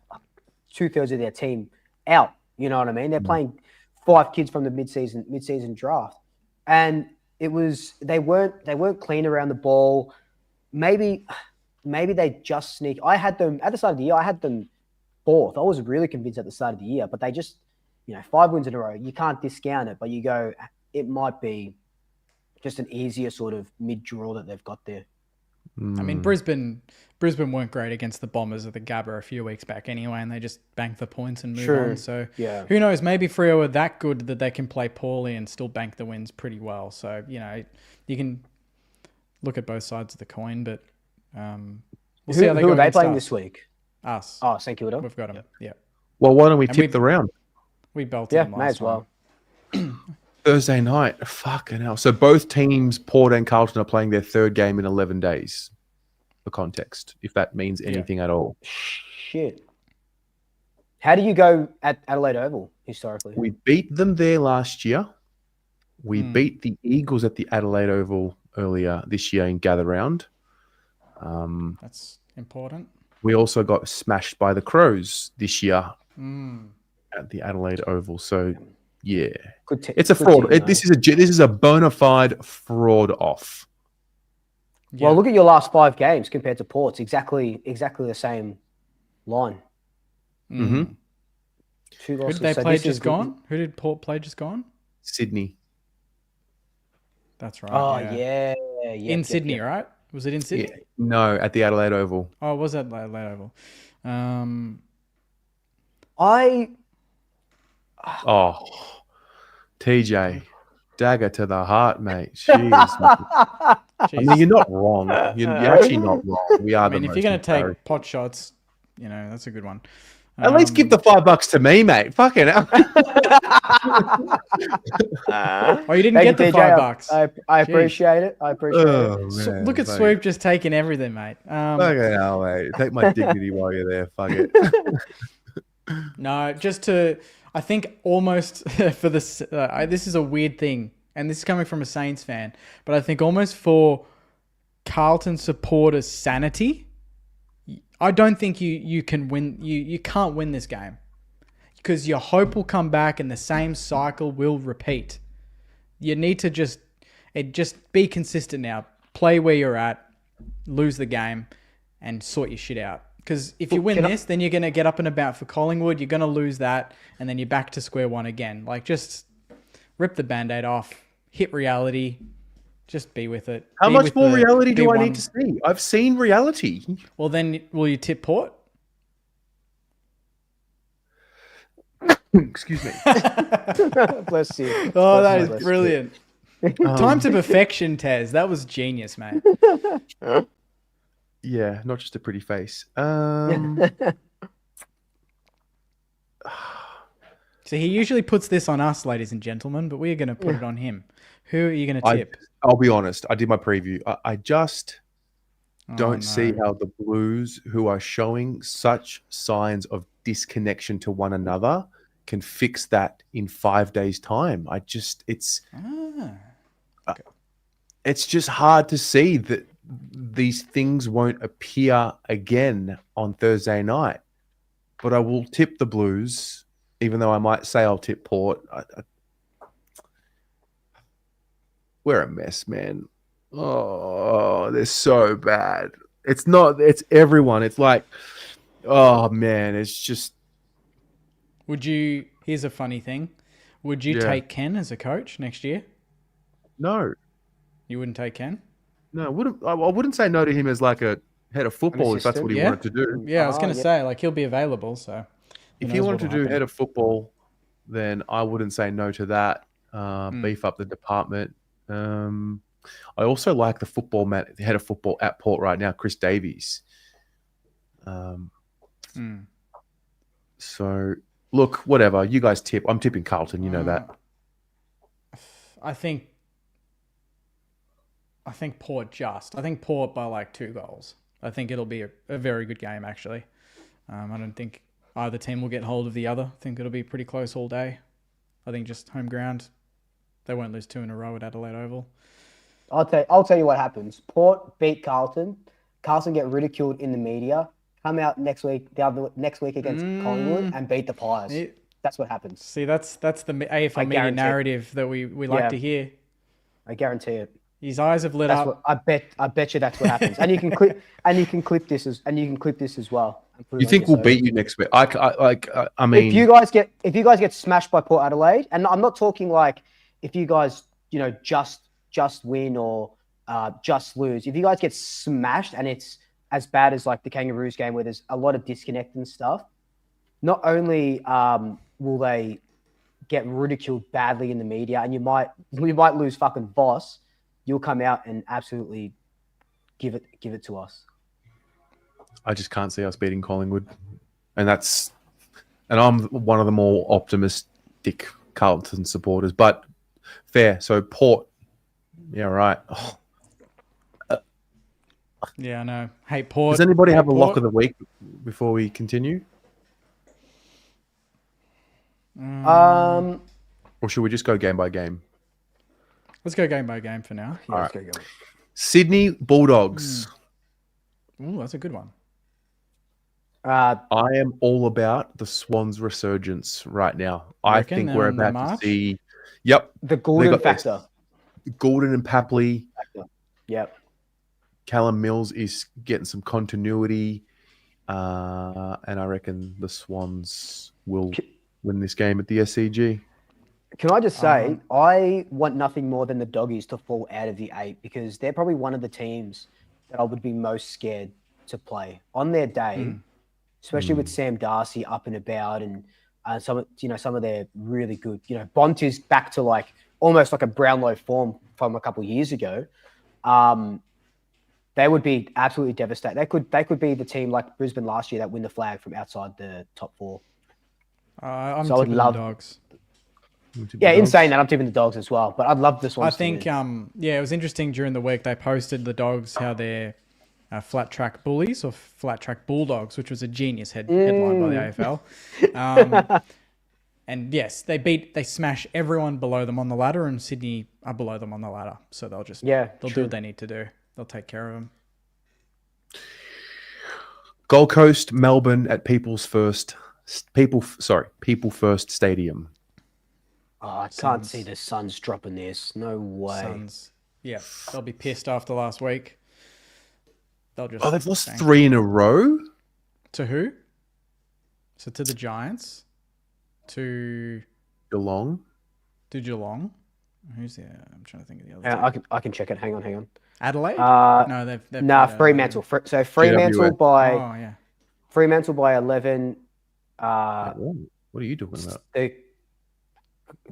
2/3 of their team out. You know what I mean? They're playing 5 kids from the mid-season draft, and they weren't clean around the ball. Maybe they just sneak. I had them at the start of the year. I had them 4th. I was really convinced at the start of the year, but they just 5 wins in a row. You can't discount it, but you go, it might be just an easier sort of mid-draw that they've got there. I mean, Brisbane weren't great against the Bombers at the Gabba a few weeks back anyway, and they just banked the points and moved on. So who knows? Maybe Freo are that good that they can play poorly and still bank the wins pretty well. So you can look at both sides of the coin, but we'll see how they go. Who are they playing this week? Us. Oh, St Kilda. We've got them. Yeah. Well, why don't we tip the round? We belted them last may as well. Thursday night. Fucking hell. So both teams, Port and Carlton, are playing their 3rd game in 11 days. For context, if that means anything at all. Shit. How do you go at Adelaide Oval historically? We beat them there last year. We beat the Eagles at the Adelaide Oval earlier this year in Gather Round. That's important. We also got smashed by the Crows this year at the Adelaide Oval. So, yeah, it's a fraud. This is a bona fide fraud off. Yeah. Well, look at your last 5 games compared to Port's. Exactly the same line. Mm-hmm. 2 losses. Who did they play just gone? Who did Port play just gone? Sydney. That's right. Oh, yeah. In Sydney, right? Was it in Sydney? Yeah. No, at the Adelaide Oval. Oh, it was at Adelaide Oval. TJ. Dagger to the heart, mate. Jeez. I mean, you're not wrong. You're actually not wrong. We are. I mean, if you're going to take pot shots, that's a good one. At least give the $5 to me, mate. Fucking hell. Oh, you didn't get the $5. I appreciate it. I appreciate it. So, look at Swoop just taking everything, mate. Fucking hell, mate. Take my dignity while you're there. Fuck it. No, I think almost for this. This is a weird thing, and this is coming from a Saints fan, but I think almost for Carlton supporters' sanity, I don't think you can win. You can't win this game. because your hope will come back and the same cycle will repeat. You need to just be consistent now. Play where you're at, lose the game, and sort your shit out. Because if you win this, then you're going to get up and about for Collingwood. You're going to lose that, and then you're back to square one again. Like, just rip the Band-Aid off, hit reality, just be with it. How Be much with more the reality do I B1. need to see? I've seen reality. Well, then, will you tip Port? Excuse me. Bless you. Oh, that Bless is you. brilliant. Time to perfection, Tez. That was genius, mate. Yeah, not just a pretty face. So he usually puts this on us, ladies and gentlemen, but we're going to put it on him. Who are you going to tip? I'll be honest. I did my preview. I just Oh, don't see no. how the Blues, who are showing such signs of disconnection to one another, can fix that in 5 days' time. It's just hard to see that these things won't appear again on Thursday night. But I will tip the Blues, even though I might say I'll tip Port. We're a mess, man. Oh, they're so bad. It's everyone. It's like, oh man, it's just. Here's a funny thing. Would you take Ken as a coach next year? No. You wouldn't take Ken? No, I wouldn't say no to him as like a head of football if that's what he wanted to do. Yeah, I was going to say, like, he'll be available, so. If he wanted to do head of football, then I wouldn't say no to that. Beef up the department. I also like the head of football at Port right now, Chris Davies. So, look, whatever. You guys tip. I'm tipping Carlton. You know that. I think Port I think Port by like 2 goals. I think it'll be a very good game, actually. I don't think either team will get hold of the other. I think it'll be pretty close all day. I think just home ground. They won't lose 2 in a row at Adelaide Oval. I'll tell you what happens. Port beat Carlton. Carlton get ridiculed in the media. Come out next week against Collingwood and beat the Pies. That's what happens. See, that's the AFL media narrative that we like to hear. I guarantee it. His eyes have lit up. I bet you that's what happens. And you can clip this as well. You think we'll beat you next week? I mean, if you guys get smashed by Port Adelaide, and I'm not talking like if you guys just win or just lose. If you guys get smashed and it's as bad as like the Kangaroos game where there's a lot of disconnect and stuff, not only will they get ridiculed badly in the media, and you might lose fucking Voss, you'll come out and absolutely give it to us. I just can't see us beating Collingwood, and I'm one of the more optimistic Carlton supporters. But fair. So Port, yeah, right. Oh. Yeah, I know. Hey, Port. Does anybody have a lock of the week before we continue? Or should we just go game by game? Let's go game by game for now. Yeah, let's go. Sydney Bulldogs. Ooh, that's a good one. I am all about the Swans resurgence right now. I think we're about to see. Yep, the Gordon factor. Gordon and Papley. Yep. Callum Mills is getting some continuity, and I reckon the Swans will win this game at the SCG. Can I just say, I want nothing more than the Doggies to fall out of the 8 because they're probably one of the teams that I would be most scared to play on their day, especially with Sam Darcy up and about and some of their really good, Bont is back to like almost like a Brownlow form from a couple of years ago. They would be absolutely devastated. They could be the team like Brisbane last year that win the flag from outside the top 4. I'm tipping the Dogs. Yeah, in saying that, I'm tipping the Dogs as well. But I'd love this one. I think, it was interesting during the week. They posted the Dogs how they're flat track bullies or flat track bulldogs, which was a genius headline by the AFL. And yes, they smash everyone below them on the ladder, and Sydney are below them on the ladder. So they'll do what they need to do. They'll take care of them. Gold Coast, Melbourne at People's First People First Stadium. Oh, I can't Suns. see the Suns dropping this. No way. Suns. Yeah, they'll be pissed after last week. They'll just. Oh, they've lost bang. 3 in a row? To who? So to the Giants, to Geelong? Geelong. Who's there? I'm trying to think of the other. Team. I can check it. Hang on. Adelaide? No, they've Nah, played Fremantle. So Fremantle GWS. by Oh yeah. Fremantle by 11. What are you talking about?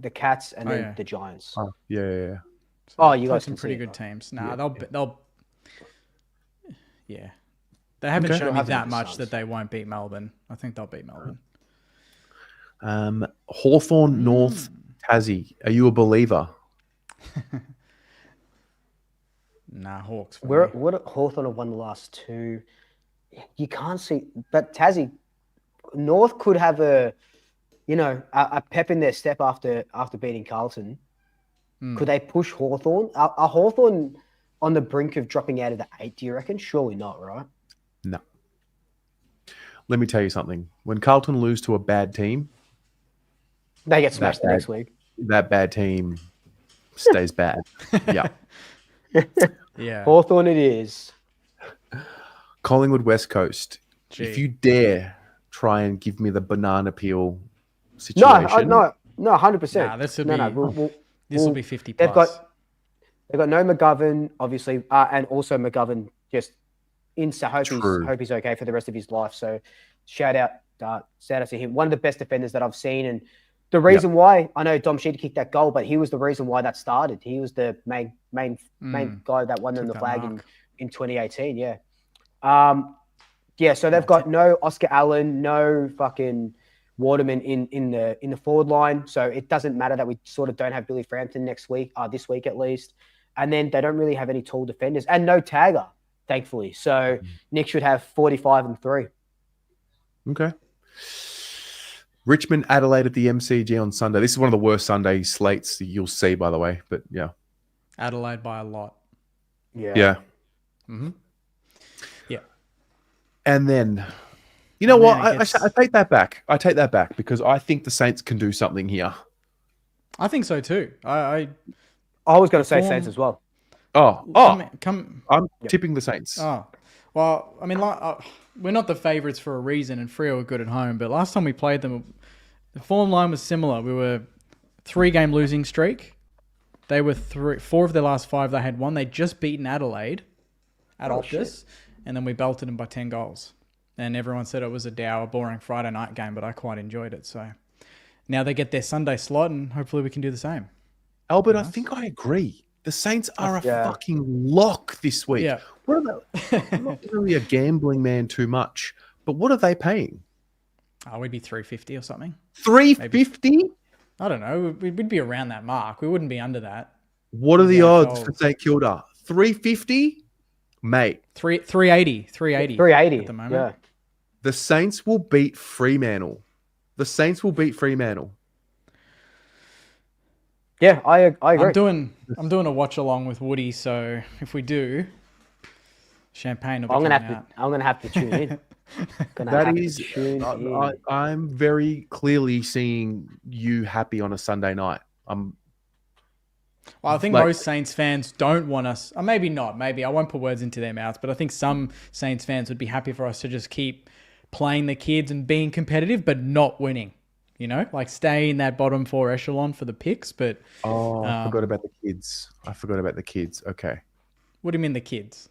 The Cats and then yeah. the Giants. Oh, yeah. So Oh, you they've guys some can pretty see it. good teams. Nah, Yeah. they'll. Yeah, they haven't Okay. shown They'll me have that the much Suns. that they won't beat Melbourne. I think they'll beat Melbourne. Hawthorn North Tassie. Are you a believer? Nah, Hawks. For me. What Hawthorn have won the last 2. You can't see, but Tassie North could have a pep in their step after beating Carlton. Could they push Hawthorn? Are Hawthorn on the brink of dropping out of the 8? Do you reckon? Surely not, right? No. Let me tell you something. When Carlton lose to a bad team, They get smashed the bad. next week. that bad team stays bad. Yeah. Yeah. Hawthorn it is. Collingwood West Coast. Gee. If you dare try and give me the banana peel situation. No, 100%. Nah, this will no. This will be 50 They've plus. got no McGovern, obviously, and also McGovern just True. hope he's okay for the rest of his life. So shout out to him. One of the best defenders that I've seen, and the reason why I know Dom Sheed kicked that goal, but he was the reason why that started. He was the main guy that won them the Took that flag mark. in 2018. Yeah. So they've got no Oscar Allen, no fucking Waterman in the forward line. So it doesn't matter that we sort of don't have Billy Frampton this week at least. And then they don't really have any tall defenders and no tagger, thankfully. So Nick should have 45 and 3. Okay. Richmond, Adelaide at the MCG on Sunday. This is one of the worst Sunday slates that you'll see, by the way. But yeah. Adelaide by a lot. Yeah. Mm-hmm. Yeah. And then, you know And what? then it I take that back. I take that back because I think the Saints can do something here. I think so too. I was going to say Form- Saints as well. come. I'm tipping the Saints. Oh, well, I mean, we're not the favourites for a reason, and Freo were good at home. But last time we played them, the form line was similar. We were 3-game losing streak. They were 4 of their last 5 they had won. They'd just beaten Adelaide at Optus, and then we belted them by 10 goals. And everyone said it was a dour, boring Friday night game, but I quite enjoyed it. So now they get their Sunday slot, and hopefully we can do the same. Albert, I think I agree. The Saints are a fucking lock this week. Yeah. What are they? I'm not really a gambling man too much, but what are they paying? Oh, we'd be 350 or something. 350? I don't know. We'd be around that mark. We wouldn't be under that. What are the Yeah, odds oh. for St Kilda? 350? Mate, 380 380 at the moment. Yeah. the Saints will beat Fremantle. The Saints will beat Fremantle. Yeah, I agree. I'm doing a watch along with Woody, so if we do, champagne will be I'm coming gonna out. have to tune in. That is, I'm very clearly seeing you happy on a Sunday night. Well, I think like- most Saints fans don't want us. Or maybe not. Maybe I won't put words into their mouths, but I think some Saints fans would be happy for us to just keep playing the kids and being competitive, but not winning. You know, like stay in that bottom 4 echelon for the picks. But I forgot about the kids. Okay. what do you mean the kids?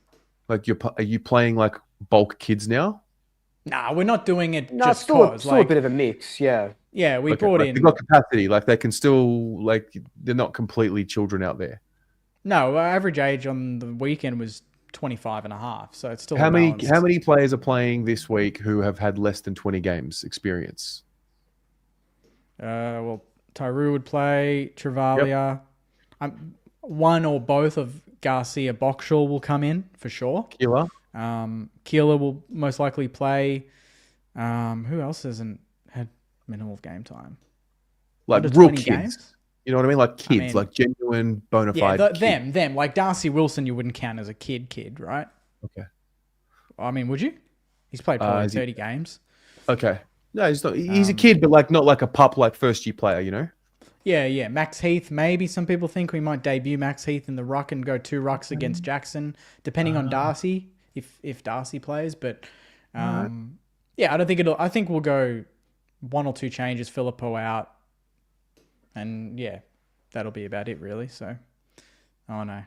Like are you playing like bulk kids now? Nah, we're not doing it No, just it's still cause. a bit of a mix. Yeah. Yeah, we Okay, brought like in. they've got capacity. Like they can still they're not completely children out there. No, our average age on the weekend was 25 and a half. So it's still How balanced. many players are playing this week who have had less than 20 games experience? Well, Tyru would play, Travalia. One or both of Garcia Boxall will come in for sure. Killer. Keeler will most likely play. Who else hasn't had minimal game time? Like Under real 20 kids. games? You know what I mean? Like kids, mean- like genuine bona Yeah, fide kids. them. Like Darcy Wilson, you wouldn't count as a kid, right? Okay. I mean, would you? He's played probably is he- 30 games. Okay. No, he's not. He's a kid, but like not like a pup, like first year player. You know. Yeah. Max Heath, maybe some people think we might debut Max Heath in the ruck and go 2 rucks against Jackson, depending on Darcy, if Darcy plays. But yeah, I don't think it'll. I think we'll go 1 or 2 changes, Filippo out, and yeah, that'll be about it really. So, oh no.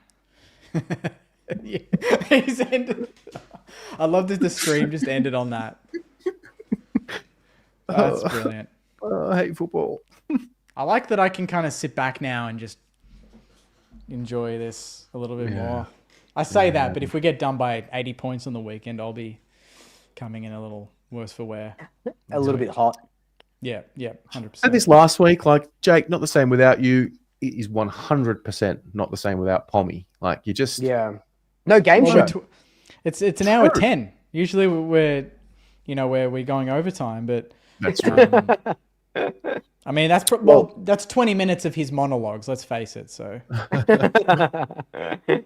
Yeah, he's ended. I love that the stream just ended on that. That's brilliant. I hate football. I like that I can kind of sit back now and just enjoy this a little bit more. I say that, but if we get done by 80 points on the weekend, I'll be coming in a little worse for wear. A little bit hot. Yeah, 100%. Said this last week, like Jake, not the same without you. It is 100% not the same without Pommy. Like you just No game show. It's an hour 10. Usually we're going overtime, but that's true. I mean that's 20 minutes of his monologues. Let's face it. So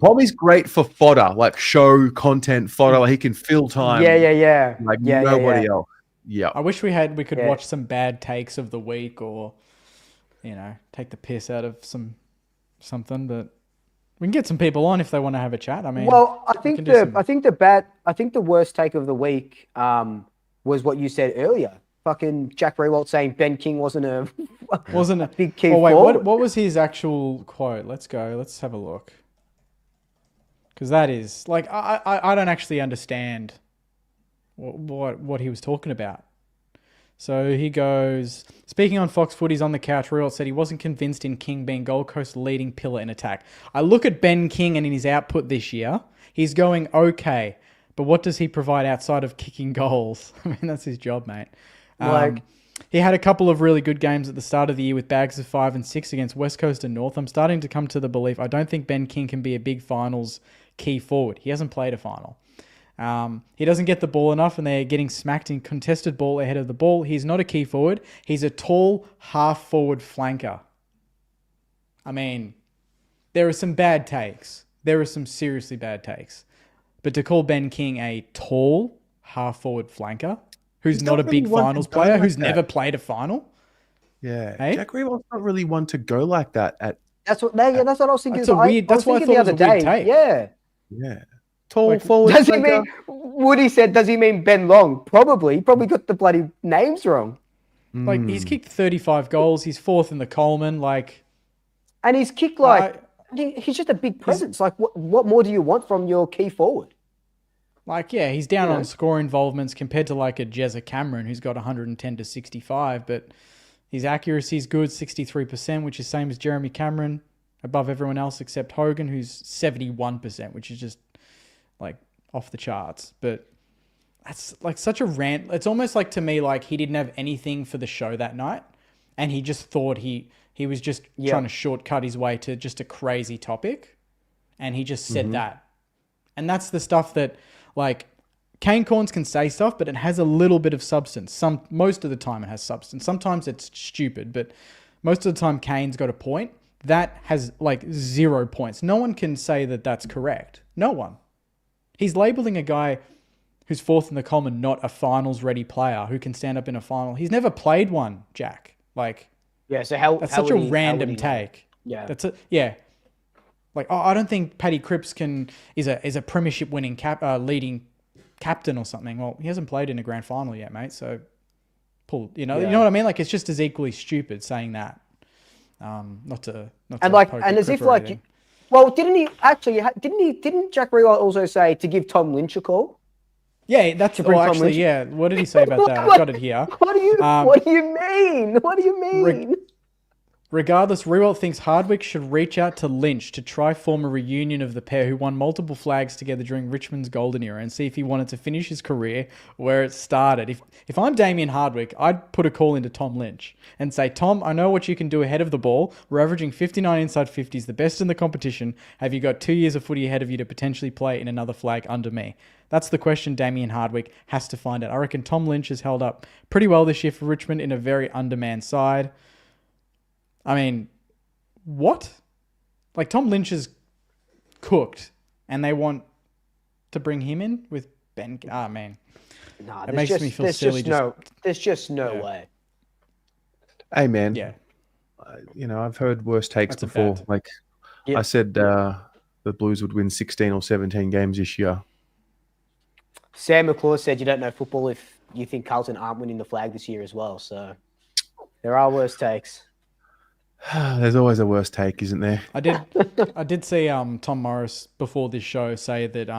Pommy's great for fodder, like show content fodder. Like he can fill time. Yeah. Like nobody else. Yeah. I wish we could watch some bad takes of the week, or take the piss out of something, but we can get some people on if they want to have a chat. I mean, well, I think the worst take of the week was what you said earlier. Fucking Jack Rewalt saying Ben King wasn't a big key forward. What was his actual quote? Let's go. Let's have a look. Because that is like I don't actually understand what he was talking about. So he goes, speaking on Fox Footy's On the Couch, Rewalt said he wasn't convinced in King being Gold Coast's leading pillar in attack. I look at Ben King and in his output this year, he's going okay, but what does he provide outside of kicking goals? I mean, that's his job, mate. He had a couple of really good games at the start of the year with bags of 5 and 6 against West Coast and North. I'm starting to come to the belief I don't think Ben King can be a big finals key forward. He hasn't played a final. He doesn't get the ball enough and they're getting smacked in contested ball ahead of the ball. He's not a key forward. He's a tall half-forward flanker. I mean, there are some bad takes. There are some seriously bad takes. But to call Ben King a tall half-forward flanker who's not a big finals player, who's never played a final. Yeah. Hey? Jack Rewalt's not really one to go like that That's what I was thinking. That's why I thought it was a weird take. Yeah. Tall forward. Does he mean Woody said, does he mean Ben Long? Probably. He probably got the bloody names wrong. Like he's kicked 35 goals, he's 4th in the Coleman, and he's kicked he's just a big presence. Like what more do you want from your key forward? He's down on score involvements compared to like a Jezza Cameron who's got 110 to 65, but his accuracy is good, 63%, which is same as Jeremy Cameron, above everyone else except Hogan, who's 71%, which is just like off the charts. But that's like such a rant. It's almost like to me like he didn't have anything for the show that night, and he just thought he was just trying to shortcut his way to just a crazy topic, and he just said that. And that's the stuff that like Kane Corns can say stuff, but it has a little bit of substance. Most of the time it has substance. Sometimes it's stupid, but most of the time Kane's got a point. That has like 0 points. No one can say that that's correct. No one. He's labeling a guy who's 4th in the Coleman not a finals-ready player who can stand up in a final. He's never played one, Jack. So that's such a random take. Yeah. Like, I don't think Paddy Cripps is a premiership winning leading captain or something. Well, he hasn't played in a grand final yet, mate. So, you know what I mean? Like, it's just as equally stupid saying that. Didn't Jack Rewalt also say to give Tom Lynch a call? Yeah, that's actually, yeah. What did he say about that? I've got it here. What do you mean? What do you mean? Regardless, Rewalt thinks Hardwick should reach out to Lynch to try form a reunion of the pair who won multiple flags together during Richmond's golden era and see if he wanted to finish his career where it started. If I'm Damien Hardwick, I'd put a call into Tom Lynch and say, Tom, I know what you can do ahead of the ball. We're averaging 59 inside 50s, the best in the competition. Have you got 2 years of footy ahead of you to potentially play in another flag under me? That's the question Damien Hardwick has to find out. I reckon Tom Lynch has held up pretty well this year for Richmond in a very undermanned side. I mean, what? Like, Tom Lynch is cooked, and they want to bring him in with Ben. Ah, man. Nah, It makes me feel silly. There's just no Yeah. way. Hey, man. Yeah. I've heard worse takes That's a before. bad- Like Yeah. I said, the Blues would win 16 or 17 games this year. Sam McClure said you don't know football if you think Carlton aren't winning the flag this year as well. So there are worse takes. There's always a worse take, isn't there? I did see Tom Morris before this show say that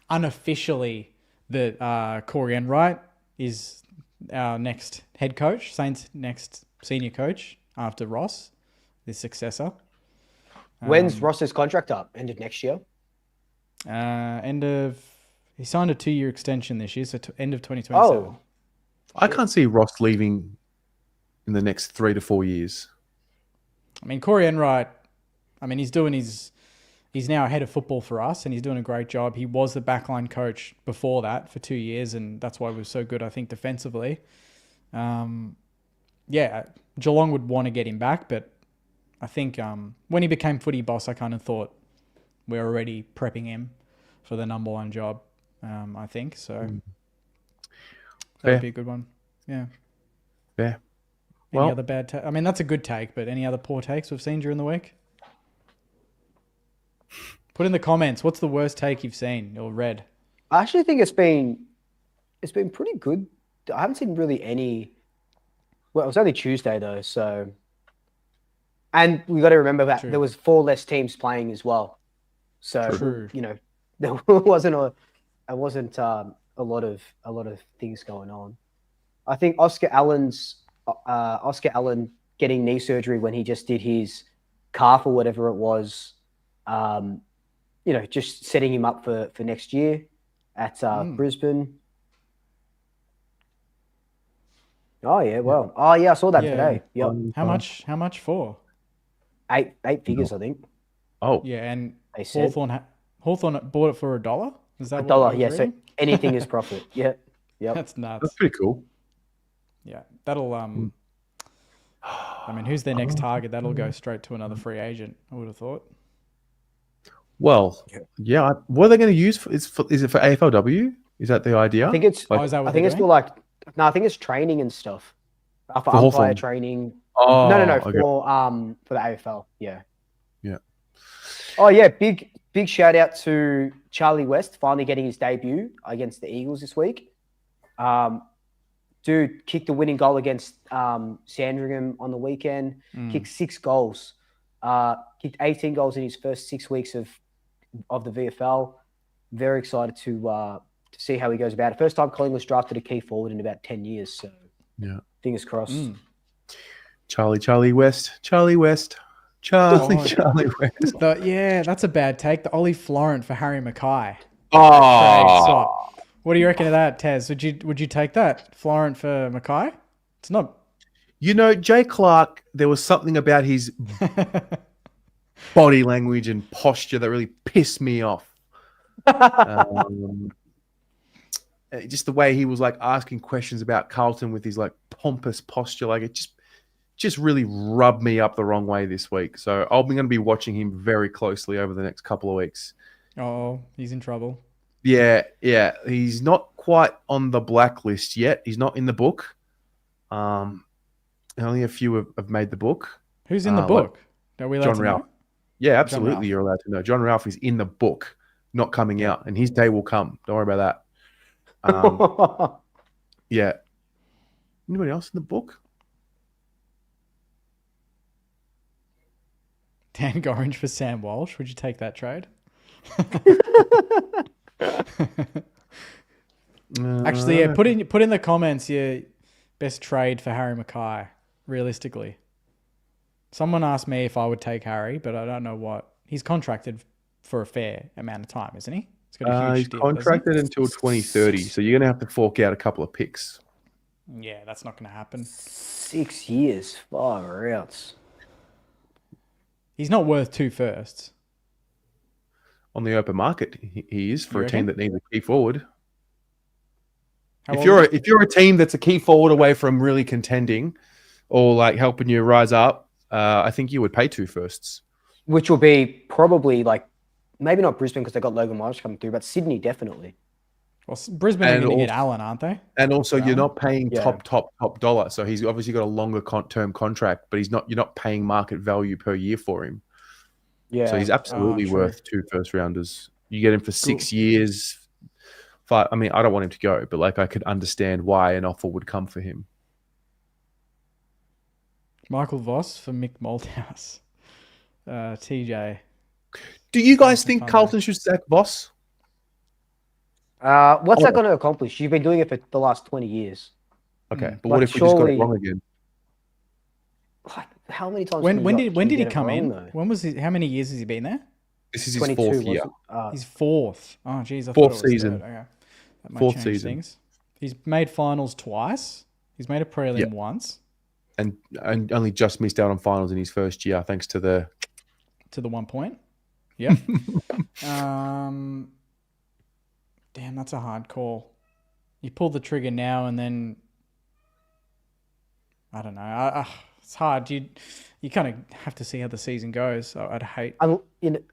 unofficially that Corey Enright is our next head coach, Saints' next senior coach after Ross, his successor. When's Ross's contract up? End of next year? He signed a 2-year extension this year, so end of 2027. Oh, I can't see Ross leaving in the next 3 to 4 years. I mean, Corey Enright, he's now head of football for us and he's doing a great job. He was the backline coach before that for 2 years and that's why he was so good, I think, defensively. Geelong would want to get him back, but I think when he became footy boss, I kind of thought we're already prepping him for the number one job, I think. So that would be a good one. Yeah. Fair. Any other bad take? I mean, that's a good take, but any other poor takes we've seen during the week? Put in the comments, what's the worst take you've seen or read? I actually think it's been pretty good. I haven't seen really any. Well, it was only Tuesday though, so. And we got to remember that there was 4 less teams playing as well, so there wasn't a lot of things going on. I think Oscar Allen getting knee surgery when he just did his calf or whatever it was, just setting him up for next year at Brisbane. Oh yeah, well, I saw that today. Yep. How much for? 8 figures, I think. Oh yeah, and they said Hawthorn bought it for $1. Is that $1? Yeah, so anything is profit. Yeah, that's nuts. That's pretty cool. Yeah, that'll I mean, who's their next target? That'll go straight to another free agent, I would have thought. Well, yeah. What are they going to use? Is it for AFLW? Is that the idea? I think it's. Is that what I think it's doing? for I think it's training and stuff. For umpire Hawthorn. training. Oh, no, okay. For the AFL. Yeah. Yeah. Oh yeah, big shout out to Charlie West finally getting his debut against the Eagles this week. Dude kicked the winning goal against Sandringham on the weekend. Kicked 6 goals. Kicked 18 goals in his first 6 weeks of the VFL. Very excited to see how he goes about it. First time Collingwood's drafted a key forward in about 10 years. So yeah, fingers crossed. Oh, Charlie West. Charlie West. That's a bad take. The Ollie Florent for Harry Mackay. Oh, what do you reckon of that, Tez? Would you take that Florent for Mackay? It's not. Jay Clark. There was something about his body language and posture that really pissed me off. Just the way he was asking questions about Carlton with his pompous posture, it just really rubbed me up the wrong way this week. So I'm going to be watching him very closely over the next couple of weeks. Oh, he's in trouble. Yeah. He's not quite on the blacklist yet. He's not in the book. Only a few have made the book. Who's in the book? Are we allowed John to Ralph. know? Yeah, absolutely. You're allowed to know. John Ralph is in the book, not coming out, and his day will come. Don't worry about that. Yeah. Anybody else in the book? Dan Gorringe for Sam Walsh. Would you take that trade? Actually, yeah. Put in the comments your best trade for Harry Mackay. Realistically, someone asked me if I would take Harry, but I don't know what. He's contracted for a fair amount of time, isn't he? He's got a huge he's deal, contracted until 2030, so you're going to have to fork out a couple of picks. Yeah, that's not going to happen. 6 years, far out. He's not worth 2 firsts. On the open market, he is for You a team reckon? that needs a key forward. How If old you're a team that's a key forward away from really contending or helping you rise up, I think you would pay 2 firsts. Which will be probably maybe not Brisbane because they got Logan Morris coming through, but Sydney definitely. Well, Brisbane are And going to get also- Allen, aren't they? And also, you're not paying Yeah. top dollar. So he's obviously got a longer term contract, but you're not paying market value per year for him. Yeah. So he's absolutely true. worth 2 first rounders. You get him for 6 years. 5. I mean, I don't want him to go, but like I could understand why an offer would come for him. Michael Voss for Mick Malthouse. TJ. Do you guys think fun, Carlton should sack Voss? What's that going to accomplish? You've been doing it for the last 20 years. Okay, but Like, what if we just got it surely- wrong again? Like, how many times? When can did you he get it come wrong, in? though? When was he? How many years has he been there? This is his 22, fourth wasn't year. it? He's fourth. Oh, geez, I Fourth thought it was season. third. Okay. That might Fourth change season. things. He's made finals twice. He's made a prelim once And only just missed out on finals in his first year, thanks to the. to the 1 point. Yep. Damn, that's a hard call. You pull the trigger now and then. I don't know. It's hard. You kind of have to see how the season goes. I'd hate.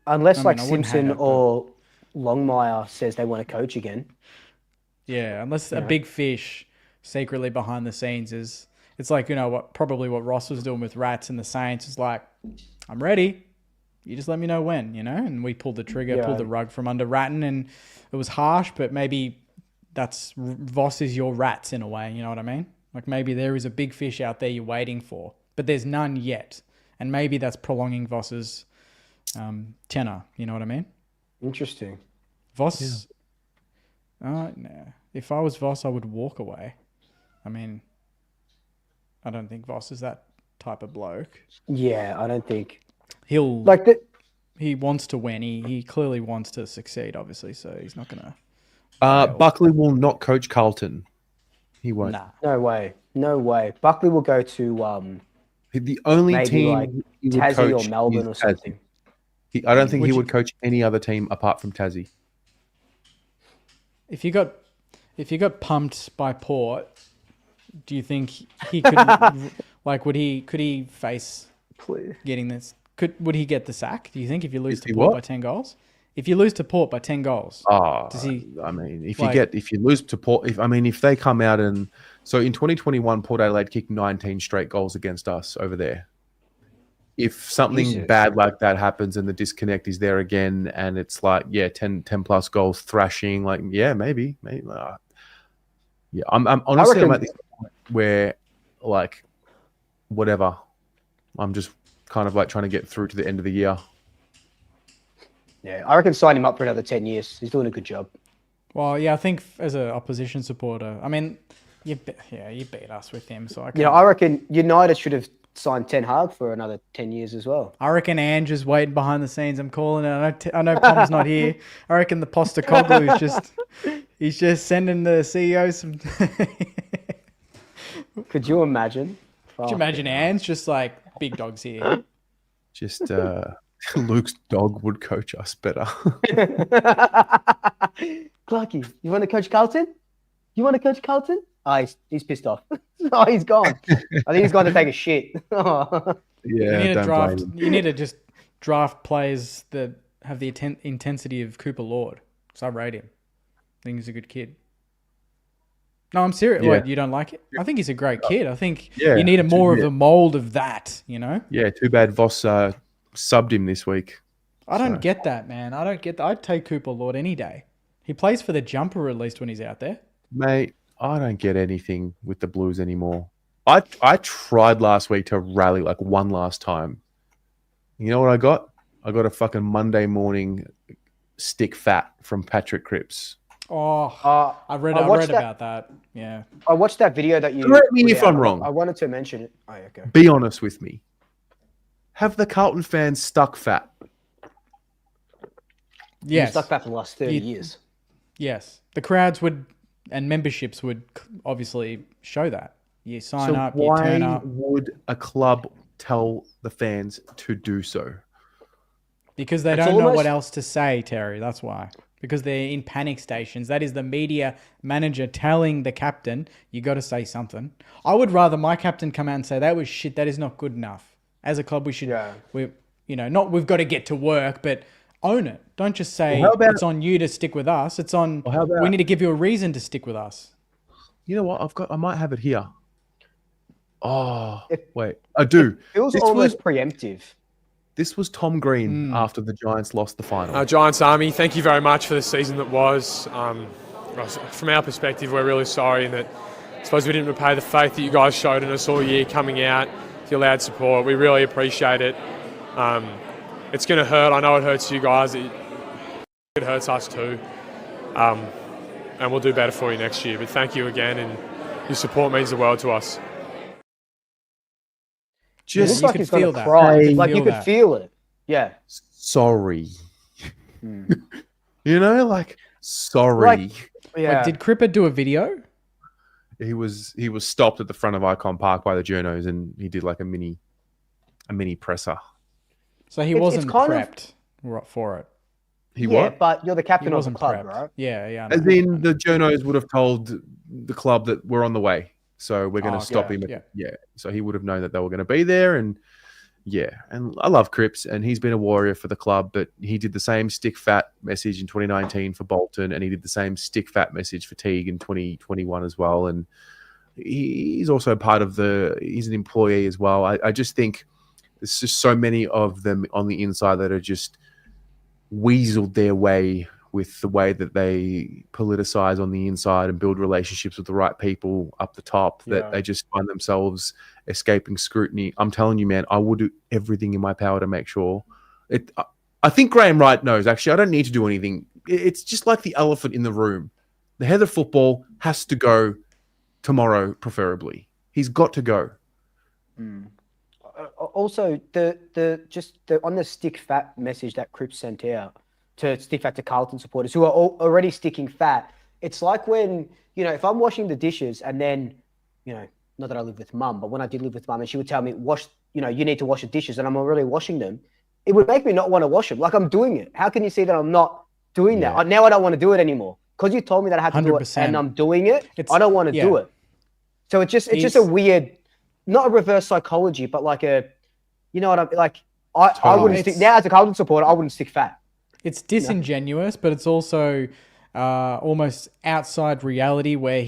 Unless I like wouldn't hate Simpson it, but- or Longmire says they want to coach again. Yeah, unless a big fish secretly behind the scenes is. It's like, probably what Ross was doing with Rats and the Saints is like, I'm ready. You just let me know when, and we pulled the trigger, pulled the rug from under Ratton, and it was harsh, but maybe Voss is your Rats in a way, you know what I mean? Like maybe there is a big fish out there you're waiting for, but there's none yet. And maybe that's prolonging Voss's tenor, you know what I mean? Interesting. Voss, no. If I was Voss, I would walk away. I mean, I don't think Voss is that type of bloke. Yeah, I don't think He'll like that. he wants to win. He clearly wants to succeed, obviously. So he's not gonna. Buckley will not coach Carlton. He won't. Nah. No way. No way. Buckley will go to The only maybe team like he would Tassie coach or Melbourne or is Tassie. something. I don't think Would he you- would coach any other team apart from Tassie. If you got pumped by Port, do you think he could could he face Please. getting this? Would he get the sack? Do you think if you lose If to he Port what? by 10 goals? If you lose to Port by 10 goals, does he? I mean, if like- you lose to Port, if they come out and so in 2021, Port Adelaide kicked 19 straight goals against us over there. If something Jesus. bad like that happens and the disconnect is there again, and it's like 10 plus goals thrashing, like maybe. I'm honestly reckon- I'm at this point where like whatever, I'm just kind of like trying to get through to the end of the year. Yeah, I reckon sign him up for another 10 years. He's doing a good job. Well, yeah, I think as an opposition supporter, I mean, you beat us with him, so I reckon United should have signed Ten Hag for another 10 years as well. I reckon Ange is waiting behind the scenes. I'm calling it. I know Pom's not here. I reckon the Postacoglu is he's just sending the CEO some. Could you imagine? Could you imagine Ange just like big dogs here? Just Luke's dog would coach us better. Clarky, you want to coach Carlton? You want to coach Carlton? Oh, he's pissed off. Oh, he's gone. I think he's gone to take a shit. Yeah, You need to don't draft. blame him. You need to just draft players that have the intensity of Cooper Lord. So I rate him. I think he's a good kid. No, I'm serious. Yeah. What, you don't like it? I think he's a great kid. I think Yeah, you need more of yeah. a mold of that. Yeah, too bad Voss subbed him this week. I don't So- get that, man. I don't get that. I'd take Cooper Lord any day. He plays for the jumper at least when he's out there. Mate, I don't get anything with the Blues anymore. I tried last week to rally like one last time. You know what I got? I got a fucking Monday morning stick fat from Patrick Cripps. Oh, I read watched that- about that. Yeah. I watched that video that you. Correct me put if out. I'm wrong. I wanted to mention it. Oh, okay. Be honest with me. Have the Carlton fans stuck fat? Yes. He's stuck that for the last 30 You- years. Yes. The crowds would and memberships would obviously show that. You sign So up, you turn why up. would a club tell the fans to do so? Because they It's don't know almost- what else to say, Terry. That's why. Because they're in panic stations. That is the media manager telling the captain, you got to say something. I would rather my captain come out and say, that was shit. That is not good enough. As a club, we should, Yeah. we've got to get to work, but Own it. Don't just say Well, how about- it's on you to stick with us. It's on. Well, how about- we need to give you a reason to stick with us. You know what? I might have it here. Oh, It- wait. I do. It feels This almost preemptive. This was Tom Green after the Giants lost the final. Giants Army, thank you very much for the season that was. From our perspective, we're really sorry in that I suppose we didn't repay the faith that you guys showed in us all year coming out, your loud support. We really appreciate it. It's going to hurt. I know it hurts you guys. It hurts us too. And we'll do better for you next year. But thank you again, and your support means the world to us. It looks you like could he's going feel to that. cry. You could Like you feel could that. feel it. Yeah. Sorry. You know, like, sorry. Like- Yeah. Wait, did Cripper do a video? He was stopped at the front of Icon Park by the journos, and he did like a mini presser. So he It's wasn't kind of- prepped for it. He yeah, what? but you're the He captain of the wasn't club, prepped. right? Yeah. I As know. in, the journos would have told the club that we're on the way, so we're going to Oh, stop him. yeah. So he would have known that they were going to be there, and and I love Cripps, and he's been a warrior for the club, but he did the same stick fat message in 2019 for Bolton, and he did the same stick fat message for Teague in 2021 as well, and he's also part of he's an employee as well. I just think there's just so many of them on the inside that are just weaseled their way with the way that they politicize on the inside and build relationships with the right people up the top, that they just find themselves escaping scrutiny. I'm telling you, man, I will do everything in my power to make sure it. I think Graham Wright knows, actually. I don't need to do anything. It's just like the elephant in the room. The head of football has to go tomorrow, preferably. He's got to go. Also, on the stick fat message that Cripps sent out to stick fat to Carlton supporters who are already sticking fat. It's like when, if I'm washing the dishes and then, not that I live with mum, but when I did live with mum and she would tell me, you need to wash the dishes, and I'm already washing them, it would make me not want to wash them. Like, I'm doing it. How can you see that I'm not doing that? Now I don't want to do it anymore because you told me that I had to do it 100%. and I'm doing it. I don't want to do it. So it's just a weird, not a reverse psychology, but like I wouldn't stick, now as a Carlton supporter, I wouldn't stick fat. It's disingenuous, but it's also almost outside reality where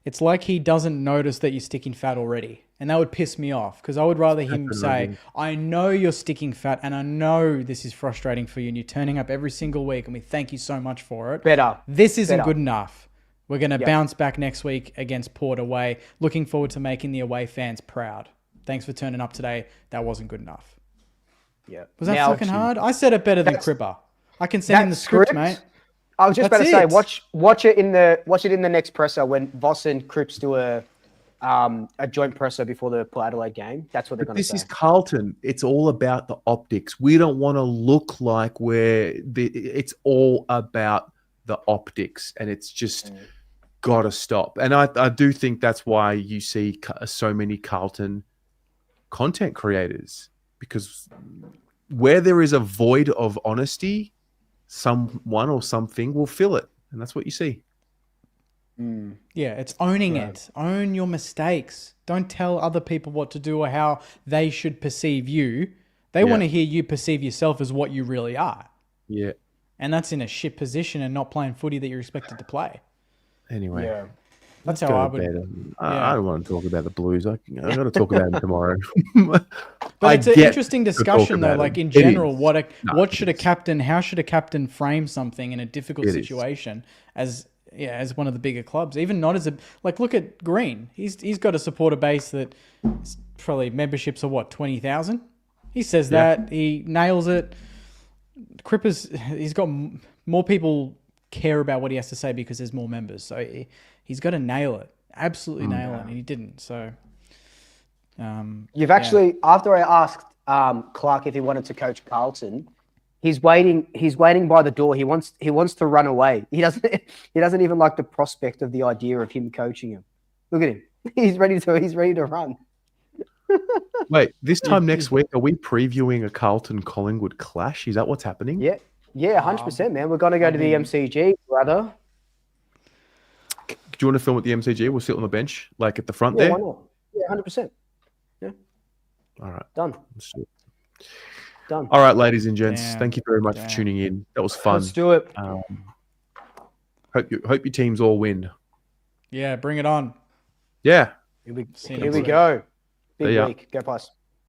it's like he doesn't notice that you're sticking fat already. And that would piss me off because I would rather him say, I know you're sticking fat and I know this is frustrating for you and you're turning up every single week and we thank you so much for it. This isn't good enough. We're going to bounce back next week against Port away. Looking forward to making the away fans proud. Thanks for turning up today. That wasn't good enough. Yeah. Was that fucking hard? I said it better than Cripper. I can send him the script, mate. I was just about to That's say, it. watch it in the next presser when Voss and Cripps do a joint presser before the Port Adelaide game. That's what they're going to say. This is Carlton. It's all about the optics. We don't want to look like it's all about the optics, and it's just got to stop. And I do think that's why you see so many Carlton content creators, because where there is a void of honesty, someone or something will fill it, and that's what you see. Yeah, it's owning it. Own your mistakes. Don't tell other people what to do or how they should perceive you. They want to hear you perceive yourself as what you really are. Yeah. And that's in a shit position and not playing footy that you're expected to play. Anyway. That's Let's how go I to would. bed. I don't want to talk about the Blues. I've got to talk about them tomorrow. But it's an interesting to talk discussion, though. about Like, them. in general, It is. what should a captain? How should a captain frame something in a difficult It is. situation as one of the bigger clubs? Even not as look at Green. He's got a supporter base that probably memberships are 20,000. He says that he nails it. Cripper's he's got more people care about what he has to say because there's more members. So he's got to nail it, absolutely nail it, and he didn't. So You've actually, after I asked Clark if he wanted to coach Carlton, he's waiting by the door. He wants to run away. He doesn't even like the prospect of the idea of him coaching him. Look at him. He's ready to run. Wait, this time next week, are we previewing a Carlton Collingwood clash? Is that what's happening? Yeah, 100%, man. We're gonna go to the MCG, brother. Do you want to film at the MCG? We'll sit on the bench, like at the front Yeah, there. why not? Yeah, 100%. Yeah. All right. Done. Let's do it. Done. All right, ladies and gents, Damn. thank you very much for Damn. tuning in. That was fun. Let's do it. Hope your teams all win. Yeah, bring it on. Yeah. Here we See you next go. week. Big See ya. week. Go Pies.